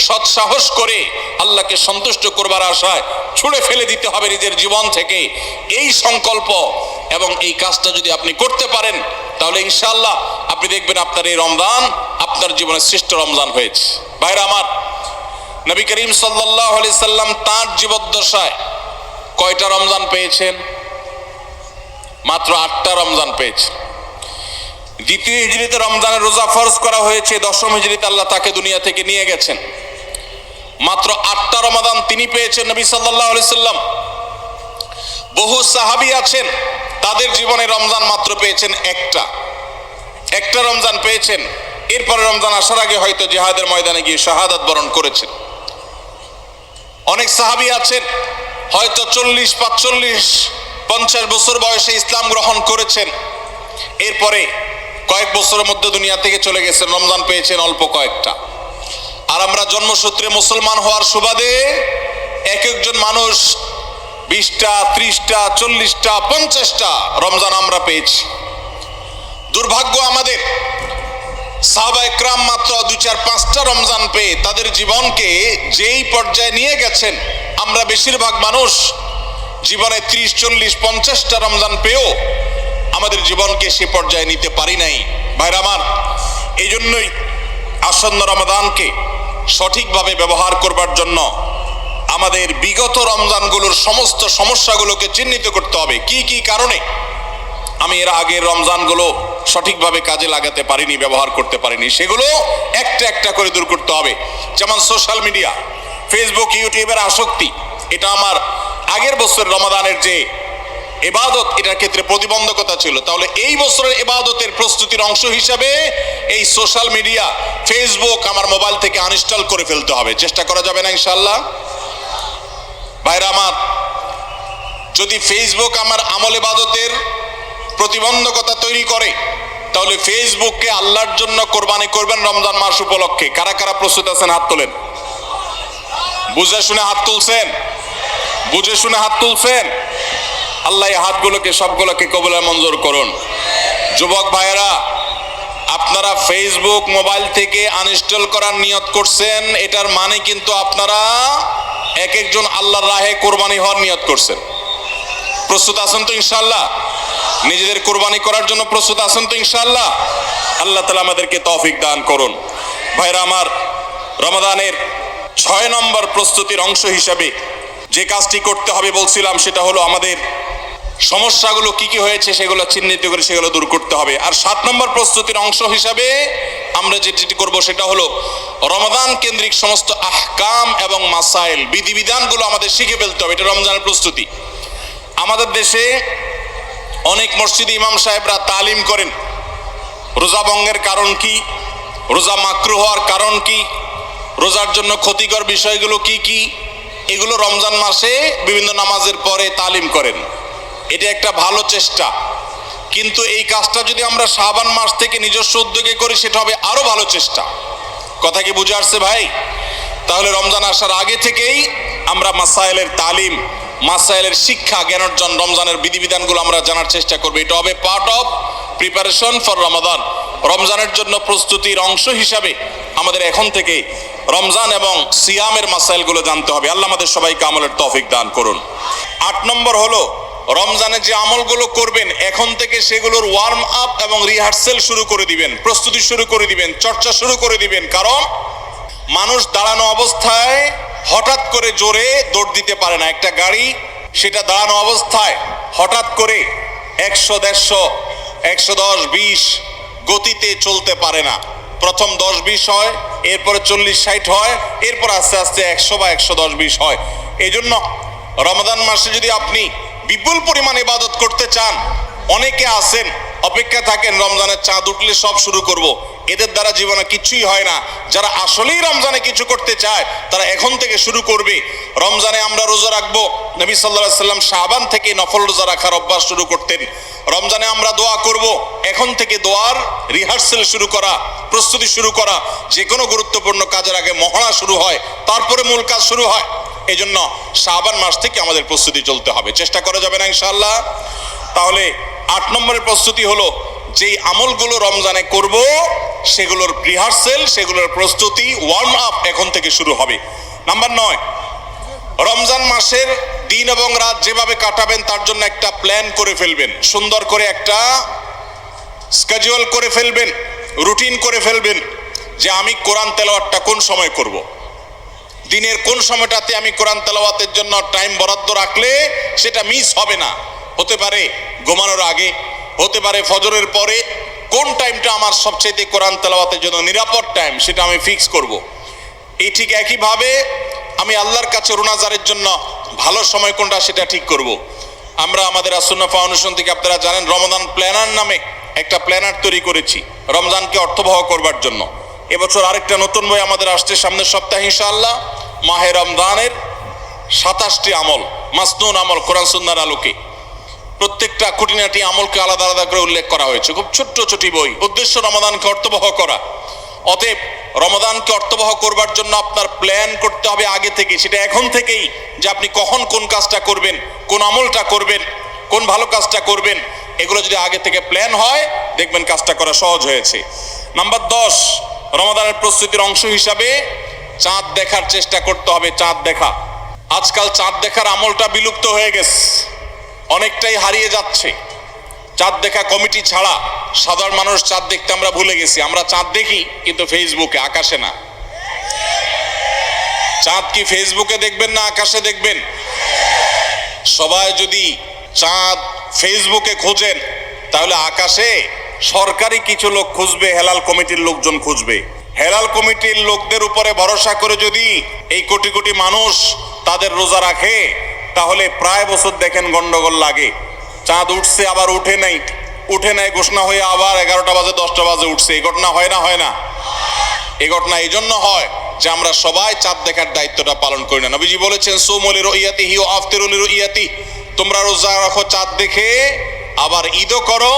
Speaker 1: সৎসাহস করে, আল্লাহকে সন্তুষ্ট করবার আশায় ছুঁড়ে ফেলে দিতে হবে নিজের জীবন থেকে। এই সংকল্প এবং এই কাজটা যদি আপনি করতে পারেন, তাহলে ইনশাআল্লাহ আপনি দেখবেন আপনার এই রমজান আপনার জীবনের শ্রেষ্ঠ রমজান হয়েছে। ভাইরা আমার, নবী করিম সাল্লাল্লাহু আলাইহি সাল্লাম তাঁর জীবদ্দশায় কয়টা রমজান পেয়েছেন? মাত্র 8টা রমজান পেয়েছেন। দ্বিতীয় হিজরিতে রমজানের রোজা ফরজ করা হয়েছে, 10ম হিজরিতে আল্লাহ তাকে দুনিয়া থেকে নিয়ে গেছেন। মাত্র 8টা রমাদান তিনি পেয়েছেন, নবী সাল্লাল্লাহু আলাইহি সাল্লাম। বহু সাহাবী আছেন, তাদের জীবনে রমজান মাত্র পেয়েছেন একটা রমজান পেয়েছেন। এরপরে রমজান আসার আগে হয়তো জিহাদের ময়দানে গিয়ে শাহাদাত বরণ করেছেন। অনেক সাহাবী আছেন হয়তো 40, 45, 50 বছর বয়সে ইসলাম গ্রহণ করেছেন, এরপরে কয়েক বছরের মধ্যে দুনিয়া থেকে চলে গেছেন, রমজান পেয়েছেন অল্প কয়েকটা। আর আমরা জন্মসূত্রে মুসলমান হওয়ার সুবাদে এক একজন মানুষ 20টা, 30টা, 40টা, 50টা রমজান আমরা পেয়েছি। দুর্ভাগ্য আমাদের, সাহাবায়ে কেরাম মাত্র 2, 4, 5টা রমজান পেয়ে তাদের জীবনকে যেই পর্যায়ে নিয়ে গেছেন, আমরা বেশিরভাগ মানুষ জীবনে 30, 40, 50টা রমজান পেয়েও আমাদের জীবনকে সে পর্যায়ে নিতে পারি নাই। ভাইরা আমার, এই জন্যই আসন্ন রমাদানকে সঠিকভাবে ব্যবহার করবার জন্য আমাদের বিগত রমজানগুলোর সমস্ত সমস্যাগুলোকে চিহ্নিত করতে হবে। কি কি কারণে আমি এর আগের রমজানগুলো সঠিকভাবে কাজে লাগাতে পারিনি, ব্যবহার করতে পারিনি, সেগুলো একটা একটা করে দূর করতে হবে। যেমন সোশ্যাল মিডিয়া, ফেসবুক, ইউটিউবের আসক্তি, এটা আমার আগের বছর রমাদানের যে ইবাদত, এটার ক্ষেত্রে প্রতিবন্ধকতা ছিল। তাহলে এই বছরের ইবাদতের প্রস্তুতির অংশ হিসাবে এই সোশ্যাল মিডিয়া, ফেসবুক আমার মোবাইল থেকে আনইনস্টল করে ফেলতে হবে। চেষ্টা করা যাবে না ইনশাআল্লাহ? ভাইরা আমার, যদি ফেসবুক আমার আমল ইবাদতের প্রতিবন্ধকতা তৈরি করে, তাহলে ফেসবুককে আল্লাহর জন্য কোরবানি করবেন রমজান মাস উপলক্ষে। কারা কারা প্রস্তুত আছেন হাত তোলেন। বুঝে শুনে হাত তুলছেন, বুঝে শুনে হাত তুলছেন। আল্লাহ এই হাতগুলোকে সবগুলোকে কবুল মঞ্জুর করুন। যুবক ভাইয়েরা, আপনারা ফেসবুক মোবাইল থেকে আনইনস্টল করার নিয়ত করছেন, এটার মানে কিন্তু আপনারা এক একজন আল্লাহর রাহে কোরবানি হওয়ার নিয়ত করছেন। প্রস্তুত আছেন তো ইনশাআল্লাহ? নিজেদের কোরবানি করার জন্য প্রস্তুত আছেন তো ইনশাআল্লাহ? আল্লাহ তাআলা আমাদেরকে তৌফিক দান করুন। ভাইরা আমার, রমাদানের 6 নম্বর প্রস্তুতির অংশ হিসাবে যে কাজটি করতে হবে বলছিলাম, সেটা হলো আমাদের সমস্যাগুলো কি কি হয়েছে সেগুলো চিহ্নিত করে সেগুলো দূর করতে হবে। আর 7 নম্বর প্রস্তুতির অংশ হিসাবে আমরা যেটি করব সেটা হলো রমাদান কেন্দ্রিক সমস্ত আহকাম এবং মাসাইল, বিধিবিধানগুলো আমাদের শিখে ফেলতে হবে। এটা রমজানের প্রস্তুতি। আমাদের দেশে অনেক মসজিদে ইমাম সাহেবরা তালিম করেন রোজা ভঙ্গের কারণ কি, রোজা মাকরুহ হওয়ার কারণ কি, রোজার জন্য ক্ষতিকর বিষয়গুলো কি কি, এগুলো রমজান মাসে বিভিন্ন নামাজের পরে তালিম করেন। এটা একটা ভালো চেষ্টা, কিন্তু এই কাজটা যদি আমরা শাবান মাস থেকে নিজস্ব উদ্যোগে করি সেটা হবে আরো ভালো চেষ্টা। কথা কি বুঝে আসছে ভাই? তাহলে রমজান আসার আগে থেকেই আমরা মাসাইলের তালিম, মাসাইলের শিক্ষা, জ্ঞান অর্জন, রমজানের বিধিবিধানগুলো আমরা জানার চেষ্টা করব। এটা হবে পার্ট অফ প্রিপারেশন ফর রমাদান। রমজানের জন্য প্রস্তুতির অংশ হিসাবে আমাদের এখন থেকে রমজান এবং সিয়ামের মাসাইলগুলো জানতে হবে। আল্লাহ আমাদের সবাইকে আমলের তৌফিক দান করুন। 8 নম্বর হলো রমজানে যে আমলগুলো করবেন এখন থেকে সেগুলোর ওয়ার্ম আপ এবং রিহার্সেল শুরু করে দিবেন, প্রস্তুতি শুরু করে দিবেন, চর্চা শুরু করে দিবেন। কারণ মানুষ দাঁড়ানো অবস্থায় হঠাৎ করে জোরে দৌড় দিতে পারে না। একটা গাড়ি সেটা দাঁড়ানো অবস্থায় হঠাৎ করে 100, 150, 110, 20 গতিতে চলতে পারে না। প্রথম 10, 20 হয়, এরপরে 40, 60 হয়, এরপর আস্তে আস্তে 100 বা 110, 20 হয়। এই জন্য রমাদান মাসে যদি আপনি বিপুল পরিমাণ ইবাদত করতে চান, অনেকে আছেন অপেক্ষা থাকেন রমজানের চাঁদ উঠলে সব শুরু করব। এদের দ্বারা জীবনে কিছুই হয় না। যারা আসলেই রমজানে কিছু করতে চায় তারা এখন থেকে শুরু করবে। রমজানে আমরা রোজা রাখবো, নবী সাল্লাল্লাহু আলাইহি সাল্লাম শাবান থেকে নফল রোজা রাখার অভ্যাস শুরু করতেন। রমজানে আমরা দোয়া করব, এখন থেকে দোয়ার রিহার্সেল শুরু করা, প্রস্তুতি শুরু করা। যে কোনো গুরুত্বপূর্ণ কাজের আগে মহড়া শুরু হয়, তারপরে মূল কাজ শুরু হয়। এই জন্য শাবান মাস থেকে আমাদের প্রস্তুতি চলতে হবে। চেষ্টা করা যাবে না ইনশাআল্লাহ? তাহলে 8 নম্বরের প্রস্তুতি হলো যেই আমলগুলো রমজানে করব সেগুলোর রিহার্সেল, সেগুলোর প্রস্তুতি, ওয়ার্ম আপ এখন থেকে শুরু হবে। নাম্বার 9, রমজান মাসের দিন এবং রাত যেভাবে কাটাবেন তার জন্য একটা প্ল্যান করে ফেলবেন, সুন্দর করে একটা স্কেডিউল করে ফেলবেন, রুটিন করে ফেলবেন যে আমি কোরআন তেলাওয়াতটা কোন সময় করব, দিনের কোন সময়টাতে আমি কোরআন তেলাওয়াতের জন্য টাইম বরাদ্দ রাখলে সেটা মিস হবে না। হতে পারে ঘুমানোর আগে, হতে পারে ফজরের পরে। কোন টাইমটা আমার সবচেয়ে কোরআন তেলাওয়াতের জন্য নিরাপদ টাইম সেটা আমি ফিক্স করব। এই ঠিক একইভাবে আমি আল্লাহর কাছে রোনাজারের জন্য ভালো সময় কোনটা সেটা ঠিক করব। আমরা আমাদের আসুন্নাহ ফাউন্ডেশন থেকে, আপনারা জানেন, রমাদান প্ল্যানার নামে একটা প্ল্যানার তৈরি করেছি রমজানকে অর্থবহ করবার জন্য। এবছর আরেকটা নতুন বই আমাদের আসছে সামনের সপ্তাহে ইনশাআল্লাহ, মাহে রমজানের 27টি আমল, মাসনুন আমল কোরআন সুন্নাহর আলোকে। প্রত্যেকটা খুঁটিনাটি আমলকে আলাদা আলাদা করে উল্লেখ করা হয়েছে। খুব ছোট্ট ছোটি বই, উদ্দেশ্য রমাদানকে অর্থবহ করা। অতএব রমাদানকে অর্থবহ করবার জন্য আপনার প্ল্যান করতে হবে আগে থেকে, সেটা এখন থেকেই, যে আপনি কখন কোন কাজটা করবেন, কোন আমলটা করবেন, কোন ভালো কাজটা করবেন। এগুলো যদি আগে থেকে প্ল্যান হয় দেখবেন কাজটা করা সহজ হয়েছে। নাম্বার 10, রমাদানের প্রস্তুতির অংশ হিসাবে চাঁদ দেখার চেষ্টা করতে হবে। চাঁদ দেখা, আজকাল চাঁদ দেখার আমলটা বিলুপ্ত হয়ে গেছে, অনেকটাই হারিয়ে যাচ্ছে। চাঁদ দেখা কমিটি ছাড়া সাধারণ মানুষ চাঁদ দেখতে আমরা ভুলে গেছি। আমরা চাঁদ দেখি কিন্তু ফেসবুকে, আকাশে না। চাঁদ কি ফেসবুকে দেখবেন না আকাশে দেখবেন? সবাই যদি চাঁদ ফেসবুকে খোঁজেন তাহলে আকাশে সরকারি কিছু লোক খুঁজবে, হেলাল কমিটির লোকজন খুঁজবে। হেলাল কমিটির লোকদের উপরে ভরসা করে যদি এই কোটি কোটি মানুষ তাদের রোজা রাখে তাহলে প্রায় বছর দেখেন গন্ডগোল লাগে। চাঁদ উঠছে আবার উঠে নাই, উঠে নাই ঘোষণা হয়ে আবার 11টা বাজে 10টা বাজে উঠছে। এই ঘটনা হয় না? হয় না? এই ঘটনা এই জন্য হয় যে আমরা সবাই চাঁদ দেখার দায়িত্বটা পালন করি না। নবীজি বলেছেন, সুমু লিরুইয়াতিহি ওয়া আফতিরু লিরুইয়াতিহি, তোমরা রোজা রাখো চাঁদ দেখে আবার ঈদও করো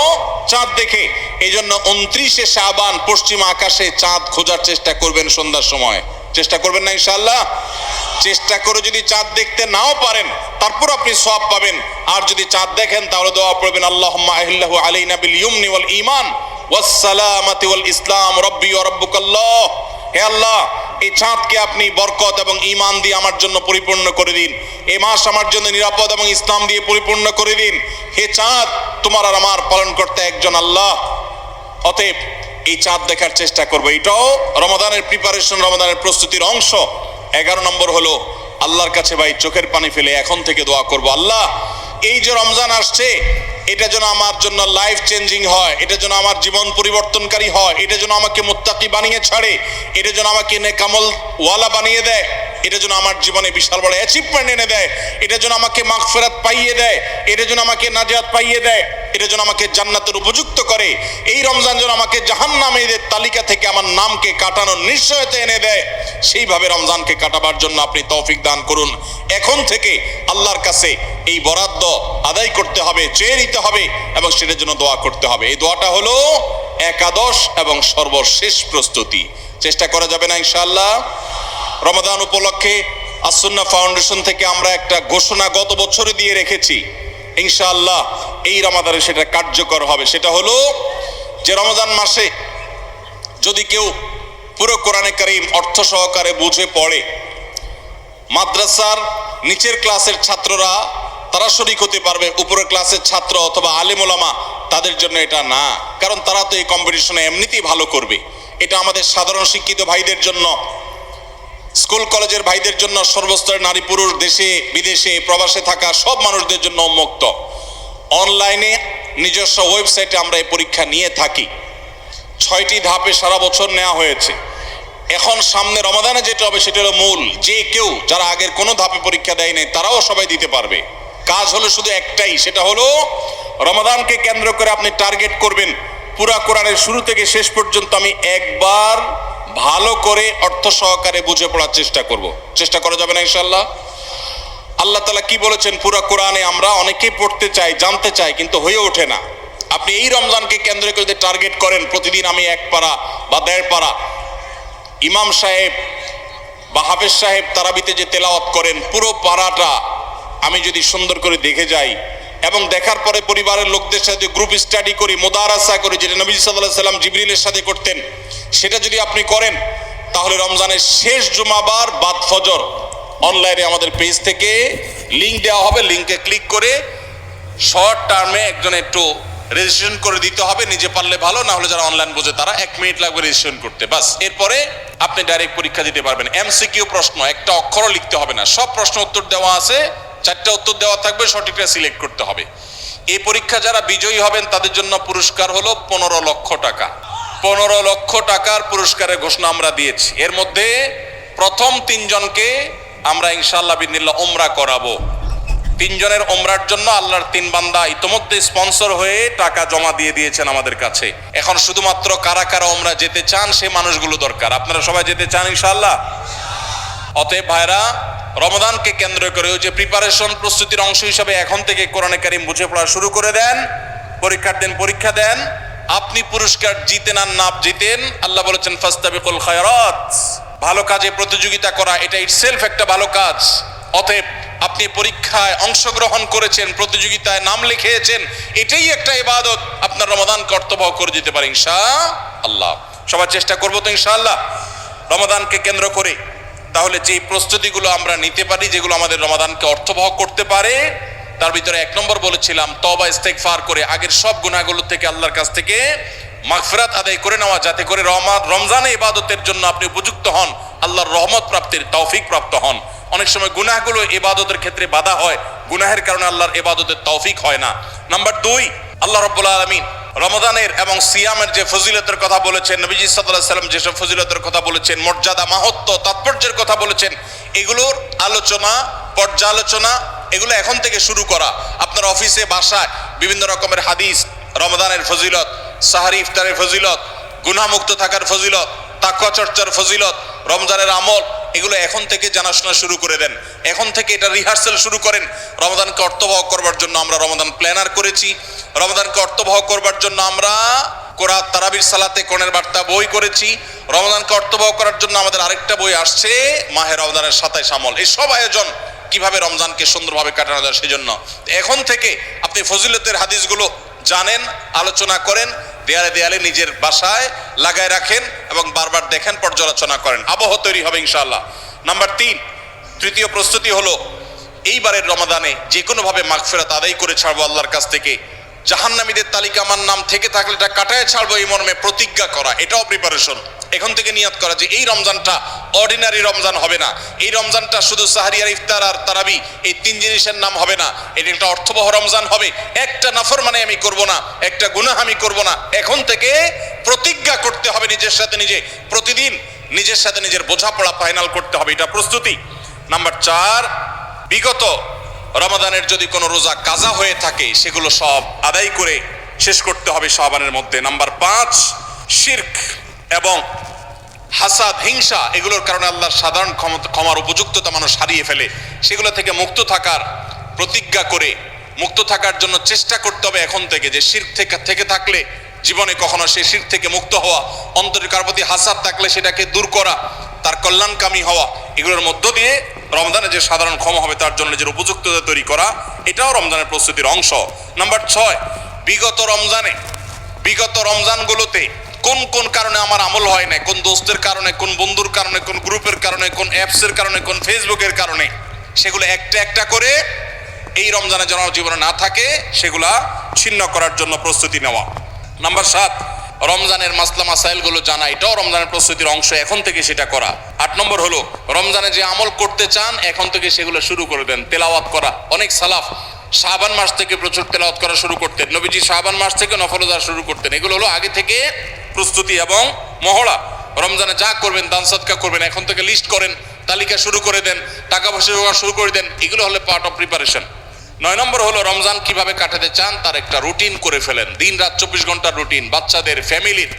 Speaker 1: চাঁদ দেখে। এই জন্য 29শে শাবান পশ্চিম আকাশে চাঁদ খোঁজার চেষ্টা করবেন সন্ধ্যার সময়। চেষ্টা করবেন না ইনশাআল্লাহ? চেষ্টা করে যদি চাঁদ দেখতে নাও পারেন তারপর আপনি সওয়াব পাবেন। আর যদি চাঁদ দেখেন তাহলে দোয়া পড়বেন, আল্লাহুম্মা আহিল্লাহু আলাইনা বিল ইয়ুমনি ওয়াল ঈমান ওয়াস সালামাতি ওয়াল ইসলাম রব্বি ওয়া রাব্বুকাল্লাহ। হে আল্লাহ, এই চাঁদকে আপনি বরকত এবং ঈমান দিয়ে আমার জন্য পরিপূর্ণ করে দিন। এই মাস আমার জন্য নিরাপদ এবং ইসলাম দিয়ে পরিপূর্ণ করে দিন। হে চাঁদ, তোমার আর আমার পালন করতে একজন আল্লাহ। অতএব এই চাঁদ দেখার চেষ্টা করবো। এটাও রমাদানের প্রিপারেশন, রমাদানের প্রস্তুতির অংশ। 11 নম্বর হলো আল্লাহর কাছে ভাই চোখের পানি ফেলে এখন থেকে দোয়া করব, আল্লাহ এই যে রমজান আসছে এটা যেন আমার জন্য লাইফ চেঞ্জিং হয়, এটা যেন আমার জীবন পরিবর্তনকারী হয়, এটা যেন আমাকে মুত্তাকি বানিয়ে ছাড়ে, এটা যেন আমাকে নেকামল ওয়ালা বানিয়ে দেয়, এটা যেন আমার জীবনে বিশাল বড় অ্যাচিভমেন্ট এনে দেয়, এটা যেন আমাকে মাগফিরাত পাইয়ে দেয়, এটা যেন আমাকে নাজাত পাইয়ে দেয়, এটা যেন আমাকে জান্নাতের উপযুক্ত করে। এই রমজান যেন আমাকে জাহান্নামীদের তালিকা থেকে আমার নামকে কাটানোর নিশ্চয়তা এনে দেয়। সেইভাবে রমজানকে কাটাবার জন্য আপনি তৌফিক দান করুন। এখন থেকে আল্লাহর কাছে এই বরাদ্দ আদায় করতে হবে, চেয়ে নিতে হবে এবং সেটার জন্য দোয়া করতে হবে। এই দোয়াটা হলো একাদশ এবং সর্বশেষ প্রস্তুতি। চেষ্টা করা যাবে না ইনশাআল্লাহ? রমাদান উপলক্ষে আস-সুন্নাহ ফাউন্ডেশন থেকে আমরা একটা ঘোষণা গত বছরে দিয়ে রেখেছি, ইনশাআল্লাহ এই রমাদানে সেটা কার্যকর হবে। সেটা হলো যে রমজান মাসে যদি কেউ পুরো কোরআনে কারীম অর্থ সহকারে বুঝে পড়ে, মাদ্রাসার নিচের ক্লাসের ছাত্ররা তারা শরীক হতে পারবে, উপরের ক্লাসের ছাত্র অথবা আলেম ওলামা তাদের জন্য এটা না, কারণ তারা তো এই কম্পিটিশনে এমনিতেই ভালো করবে। এটা আমাদের সাধারণ শিক্ষিত ভাইদের জন্য, স্কুল কলেজের ভাইদের জন্য, সর্বস্তরের নারী পুরুষ, দেশে বিদেশে প্রবাসে থাকা সব মানুষদের জন্য উন্মুক্ত। অনলাইনে নিজস্ব ওয়েবসাইটে আমরা এই পরীক্ষা নিয়ে থাকি। 6টি ধাপে সারা বছর নেওয়া হয়েছে। এখন সামনে রমাদানে যেটা হবে সেটা হলো মূল। যে কেউ যারা আগের কোনো ধাপে পরীক্ষা দেয় নাই তারাও সবাই দিতে পারবে। কাজ হলো শুধু একটাই, সেটা হলো রমাদানকে কেন্দ্র করে আপনি টার্গেট করবেন পুরা কোরআনের শুরু থেকে শেষ পর্যন্ত আমি একবার ভালো করে অর্থ সহকারে বুঝে পড়ার চেষ্টা করব। চেষ্টা করা যাবে না ইনশাআল্লাহ? আল্লাহ তাআলা কি বলেছেন পুরা কোরআনে আমরা অনেকেই পড়তে চাই, জানতে চাই, কিন্তু হয়ে ওঠে না। আপনি এই রমজানকে কেন্দ্র করে টার্গেট করেন প্রতিদিন আমি 1 পারা বা 1.5 পারা, ইমাম সাহেব বা হাফেজ সাহেব তারাবিতে যে তেলাওয়াত করেন পুরো পারাটা আমি যদি সুন্দর করে দেখে যাই এবং দেখার পরে পরিবারের লোকদের সাথে গ্রুপ স্টাডি করি, মুদারাসা করি, যেটা নবী সাল্লাল্লাহু আলাইহি ওয়াসাল্লাম জিবরিলের সাথে করতেন, সেটা যদি আপনি করেন তাহলে রমজানের শেষ জুমাবার বাদ ফজর অনলাইনে আমাদের পেজ থেকে লিংক দেওয়া হবে। লিংকে ক্লিক করে শর্ট টার্মে একজন একটু রেজিস্ট্রেশন করে দিতে হবে, নিজে পারলে ভালো, না হলে যারা অনলাইন বোঝে তারা 1 মিনিট লাগবে রেজিস্ট্রেশন করতে, বাস। এরপরে আপনি ডাইরেক্ট পরীক্ষা দিতে পারবেন। এমসিকিউ প্রশ্ন, একটা অক্ষরও লিখতে হবে না, সব প্রশ্ন উত্তর দেওয়া আছে, 4টা উত্তর দেওয়া থাকবে, সঠিকটা সিলেক্ট করতে হবে। এই পরীক্ষা যারা বিজয়ী হবেন তাদের জন্য পুরস্কার হলো 15 লক্ষ টাকা। 15 লক্ষ টাকার পুরস্কারের ঘোষণা আমরা দিয়েছি। এর মধ্যে প্রথম 3 জনকে আমরা ইনশাআল্লাহ বিদিনিল্লাহ উমরা করাবো। 3 জনের উমরার জন্য আল্লাহর 3 বান্দা ইতোমধ্যে স্পন্সর হয়ে টাকা জমা দিয়ে দিয়েছেন আমাদের কাছে। এখন শুধুমাত্র কারা কারা উমরা যেতে চান সে মানুষগুলো দরকার। আপনারা সবাই যেতে চান ইনশাআল্লাহ? অতএব ভাইরা, রমাদানকে কেন্দ্র করে ওই যে প্রিপারেশন, প্রস্তুতির অংশ হিসাবে এখন থেকে কোরআনে কারীম বুঝে পড়া শুরু করে দেন। পরীক্ষার দিন পরীক্ষা দেন। আপনি পুরস্কার জিতেন আর না জিতেন, আল্লাহ বলেছেন ফাস্তাবিকুল খায়রাত, ভালো কাজে প্রতিযোগিতা করা এটা ইটসেলফ একটা ভালো কাজ। অতএব আপনি পরীক্ষায় অংশগ্রহণ করেছেন, প্রতিযোগিতায় নাম লিখিয়েছেন, এটাই একটা ইবাদত। আপনার রমাদানকে অর্থবহ করে দিতে পারে ইনশাআল্লাহ। সবাই চেষ্টা করবো তো ইনশাআল্লাহ রমাদানকে কেন্দ্র করে। তাহলে যে প্রস্তুতিগুলো আমরা নিতে পারি যেগুলো আমাদের রমাদানকে অর্থবহ করতে পারে, তার ভিতরে 1 নম্বর বলেছিলাম তওবা ইস্তেগফার করে আগের সব গুনাহগুলো থেকে আল্লাহর কাছ থেকে মাগফিরাত আদায় করে নেওয়া, যাতে করে রমজানে ইবাদতের জন্য আপনি উপযুক্ত হন, আল্লাহর রহমত প্রাপ্তির তৌফিক প্রাপ্ত হন। অনেক সময় গুনাহগুলো ইবাদতের ক্ষেত্রে বাধা হয়, গুনাহের কারণে আল্লাহর ইবাদতের তৌফিক হয় না। নাম্বার 2, আল্লাহ রাব্বুল আলামিন রমাদানের এবং সিয়ামের যে ফজিলতের কথা বলেছেন, নবীজি সাল্লাল্লাহু আলাইহি ওয়াসাল্লাম যেসব ফজিলতের কথা বলেছেন, মর্যাদা, মাহাত্ম্য, তাৎপর্যের কথা বলেছেন, এগুলোর আলোচনা, পর্যালোচনা এগুলো এখন থেকে শুরু করা। আপনার অফিসে বাসায় বিভিন্ন রকমের হাদিস, রমাদানের ফজিলত, সাহারি ইফতারের ফজিলত, গুনাহমুক্ত থাকার ফজিলত, তাকওয়া চর্চার ফজিলত, রমজানের আমল, এগুলো এখন থেকে জানাশোনা শুরু করে দেন। এখন থেকে এটা রিহার্সাল শুরু করেন। রমাদানকে অর্থবহ করবার জন্য আমরা রমাদান প্ল্যানার করেছি। রমাদানকে অর্থবহ করবার জন্য আমরা কোরআন তারাবির সালাতে কোরআনের বার্তা বই করেছি। রমাদানকে অর্থবহ করার জন্য আমাদের আরেকটা বই আসছে, মাহে রমাদানের 27 আমল। এই সব আয়োজন কিভাবে রমজানকে সুন্দরভাবে কাটানো যায় সেজন্য এখন থেকে আপনি ফজিলতের হাদিসগুলো জানেন, আলোচনা করেন, দেয়ালে দেয়ালে নিজের বাসায় লাগায় রাখেন এবং বারবার দেখেন, পর্যালোচনা করেন, আবহ তৈরি হবে ইনশাআল্লাহ। নাম্বার 3, তৃতীয় প্রস্তুতি হলো এইবারের রমাদানে যে কোনোভাবে মাগফিরাত আদায় করে ছাড়বো আল্লাহর কাছ থেকে। জাহান্নামীদের তালিকা আমার নাম থেকে থাকলে এটা কাটায় ছাড়বো এই মর্মে প্রতিজ্ঞা করা, এটাও প্রিপারেশন। এখন থেকে নিয়ত করা যে এই রমজানটা অর্ডিনারি রমজান হবে না, এই রমজানটা শুধু সাহরি আর ইফতার আর তারাবি এই 3 জিনিসের নাম হবে না, এটা একটা অর্থবহ রমজান হবে। একটা নাফরমানি আমি করব না, একটা গুনাহ আমি করব না। এখন থেকে প্রতিজ্ঞা করতে হবে নিজের সাথে নিজে, প্রতিদিন নিজের সাথে নিজের বোঝাপড়া ফাইনাল করতে হবে, এটা প্রস্তুতি। নাম্বার 4, বিগত রমাদানের যদি কোনো রোজা কাজা হয়ে থাকে সেগুলো সব আদায় করে শেষ করতে হবে শাবানের মধ্যে। নাম্বার 5, শিরক এবং হাসাদ, হিংসা, এগুলোর কারণে আল্লাহর সাধারণ ক্ষমার উপযুক্ততা মানুষ হারিয়ে ফেলে, সেগুলো থেকে মুক্ত থাকার প্রতিজ্ঞা করে মুক্ত থাকার জন্য চেষ্টা করতে হবে এখন থেকে, যে শিরক থেকে থাকলে জীবনে কখনো সেই শিরক থেকে মুক্ত হওয়া, অন্তরের কার প্রতি হাসাদ থাকলে সেটাকে দূর করা, তার কল্যাণকামী হওয়া, এগুলোর মধ্য দিয়ে রমজানে যে সাধারণ ক্ষমা হবে তার জন্য যে উপযুক্ততা তৈরি করা, এটাও রমজানের প্রস্তুতির অংশ। নাম্বার 6, বিগত রমজানগুলোতে কোন কোন কারণে আমার আমল হয় না, কোন দোস্তের কারণে, কোন বন্ধুর কারণে, কোন গ্রুপের কারণে, কোন অ্যাপসের কারণে, কোন ফেসবুকের কারণে, সেগুলো একটা একটা করে এই রমজানে যেন জীবনে না থাকে সেগুলা ছিন্ন করার জন্য প্রস্তুতি নেওয়া। নাম্বার 7, রমজানের মাসলা মাসাইলগুলো জানা, এটাও রমজানের প্রস্তুতির অংশ, এখন থেকে সেটা করা। 8 নম্বর হলো রমজানে যে আমল করতে চান এখন থেকে সেগুলো শুরু করে দেন, তেলাওয়াত করা। অনেক সালাফ শাবান মাস থেকে প্রচুর তেলাওয়াত করা শুরু করতেন, নবীজি শাবান মাস থেকে নফল রোজা শুরু করতেন। এগুলো হলো আগে থেকে প্রস্তুতি এবং মহড়া। রমজানে যা করবেন, দান সদকা করবেন, এখন থেকে লিস্ট করেন, তালিকা শুরু করে দেন, টাকা পয়সা জোগাড় শুরু করে দেন, এগুলো হলো পার্ট অফ প্রিপারেশন। 9 নম্বর হলো রমজান কিভাবে কাটাতে চান তার একটা রুটিন করে ফেলেন, দিন রাত 24 ঘন্টার রুটিন। বাচ্চাদের, ফ্যামিলির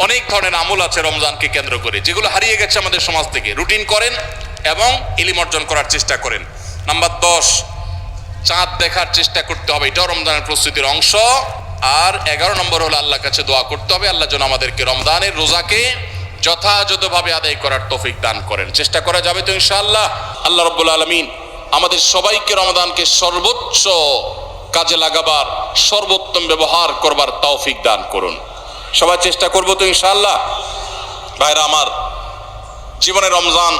Speaker 1: অনেক ধরনের আমল আছে রমজানকে কেন্দ্র করে, যেগুলো হারিয়ে গেছে আমাদের সমাজ থেকে। রুটিন করেন এবং ইলম অর্জন করার চেষ্টা করেন। নাম্বার 10, চাঁদ দেখার চেষ্টা করতে হবে, এটাও রমজানের প্রস্তুতির অংশ। আর 11 নম্বর হলো আল্লাহর কাছে দোয়া করতে হবে, আল্লাহ যেন আমাদেরকে রমজানের রোজাকে যথাযথভাবে আদায় করার তৌফিক দান করেন। চেষ্টা করা যাবে তো ইনশাআল্লাহ। আল্লাহ রাব্বুল আলামিন আমাদের সবাইকে রমাদানকে সর্বোচ্চ কাজে লাগাবার, সর্বোত্তম ব্যবহার করবার তৌফিক দান করুন। সবাই চেষ্টা করব তো ইনশাআল্লাহ। ভাইরা আমার, জীবনে রমজান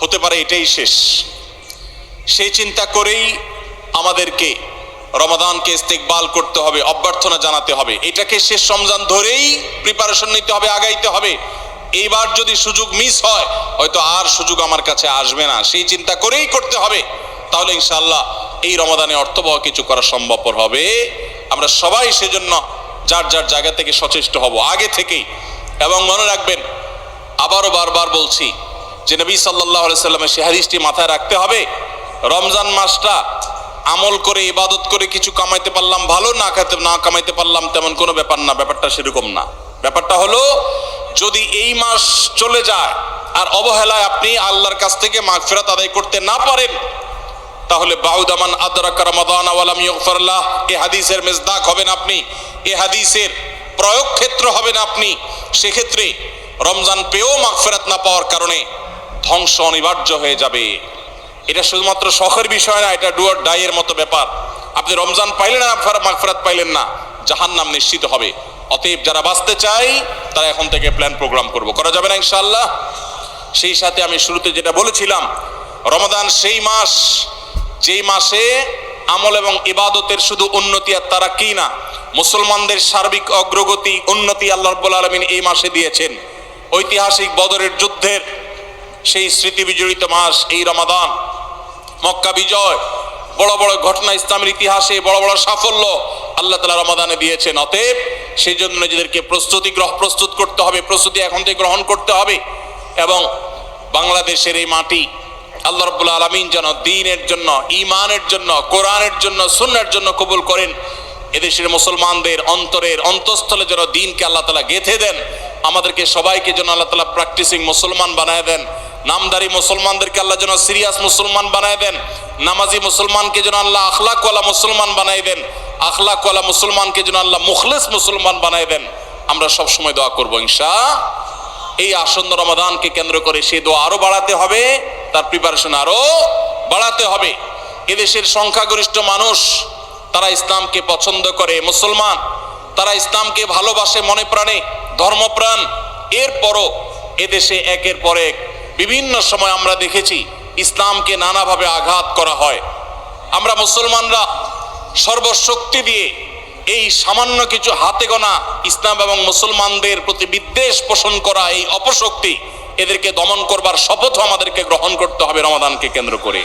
Speaker 1: হতে পারে এটাই শেষ, সেই চিন্তা করেই আমাদেরকে রমাদানকে ইস্তেকবাল করতে হবে, অভ্যর্থনা জানাতে হবে। এটাকে শেষ রমজান ধরেই প্রিপারেশন নিতে হবে, আগাইতে হবে। এইবার যদি সুযোগ মিস হয় হয়তো আর সুযোগ আমার কাছে আসবে না, সেই চিন্তা করেই করতে হবে। তাহলে ইনশাআল্লাহ এই রমাদানে অর্থবহ কিছু করা সম্ভবপর হবে। আমরা সবাই সেজন্য যার যার জায়গা থেকে সচেষ্ট হব আগে থেকেই। এবং মনে রাখবেন, আবারও বারবার বলছি যে নবী সাল্লাল্লাহু আলাইহি সাল্লামের সেই হাদিসটি মাথায় রাখতে হবে, রমজান মাসটা আমল করে ইবাদত করে কিছু কামাইতে পারলাম ভালো, না কামাইতে পারলাম তেমন কোনো ব্যাপার না। ব্যাপারটা সেরকম না। ব্যাপারটা হলো, যদি এই মাস চলে যায় আর অবহেলায় আপনি আল্লাহর কাছ থেকে মাগফিরাত আদায় করতে না পারেন, তাহলে বাউদামান আদরাকা রমাদান ওয়া লাম ইগফার লাহ, এই হাদিসের মেজদাক হবেন আপনি, এই হাদিসের প্রয়োগ ক্ষেত্র হবেন আপনি। সেক্ষেত্রে রমজান পেয়েও মাগফিরাত না পাওয়ার কারণে ধ্বংস অনিবার্য হয়ে যাবে। এটা শুধুমাত্র শখের বিষয় না, এটা ডু অর ডাই এর মতো ব্যাপার। আপনি রমজান পাইলেন না, মাগফিরাত পাইলেন না, জাহান্নাম নিশ্চিত হবে। অতএব যারা বাঁচতে চাই তারা এখন থেকে প্ল্যান প্রোগ্রাম করা যাবে না ইনশাআল্লাহ। সেই সাথে আমি শুরুতে যেটা বলেছিলাম, রমাদান সেই মাস যেই মাসে আমল এবং ইবাদতের শুধু উন্নতি আর তারাক্কি না, মুসলমানদের সার্বিক অগ্রগতি, উন্নতি আল্লাহ রাব্বুল আলামিন এই মাসে দিয়েছেন। ঐতিহাসিক বদরের যুদ্ধের সেই স্মৃতি বিজড়িত মাস এই রমাদান, মক্কা বিজয়, বড় বড় ঘটনা ইসলামের ইতিহাসে, বড় বড় সাফল্য আল্লাহ তাআলা রমাদানে দিয়েছেন। অতএব সেই জন্য নিজেদেরকে প্রস্তুত করতে হবে, প্রস্তুতি এখন থেকে গ্রহণ করতে হবে। এবং বাংলাদেশের এই মাটি আল্লাহ রাব্বুল আলামিন যেন দ্বীনের জন্য, ঈমানের জন্য, কোরআনের জন্য, সুন্নাহর জন্য কবুল করেন। এদেশের মুসলমানদের অন্তরের অন্তঃস্থলে যেন দ্বীনকে আল্লাহ তাআলা গেঁথে দেন। আমাদেরকে সবাইকে যেন আল্লাহ তাআলা প্র্যাকটিসিং মুসলমান বানায় দেন। নামধারী মুসলমানদেরকে আল্লাহ যেন সিরিয়াস মুসলমান বানায় দেন, নামাজি মুসলমানকে যেন আল্লাহ আখলাকওয়ালা মুসলমান বানায় দেন, আখলাকওয়ালা মুসলমানকে যেন আল্লাহ মুখলেস মুসলমান বানায় দেন। আমরা সব সময় দোয়া করবো ইনশাআল্লাহ। এই আসন্ন রমাদানকে কেন্দ্র করে সেই দোয়া আরো বাড়াতে হবে, তার প্রিপারেশন আরো বাড়াতে হবে। এদেশের সংখ্যাগরিষ্ঠ মানুষ তারা ইসলামকে পছন্দ করে, মুসলমান, তারা ইসলামকে ভালোবাসে মনে প্রাণে, ধর্মপ্রাণ। এরপরও এদেশে একের পর এক বিভিন্ন সময় আমরা দেখেছি ইসলামকে নানাভাবে আঘাত করা হয়। আমরা মুসলমানরা সর্বশক্তি দিয়ে এই সামান্য কিছু হাতে গোনা ইসলাম এবং মুসলমানদের প্রতি বিদ্বেষ পোষণ করা এই অপশক্তি, এদেরকে দমন করবার শপথ আমাদেরকে গ্রহণ করতে হবে রমাদানকে কেন্দ্র করে।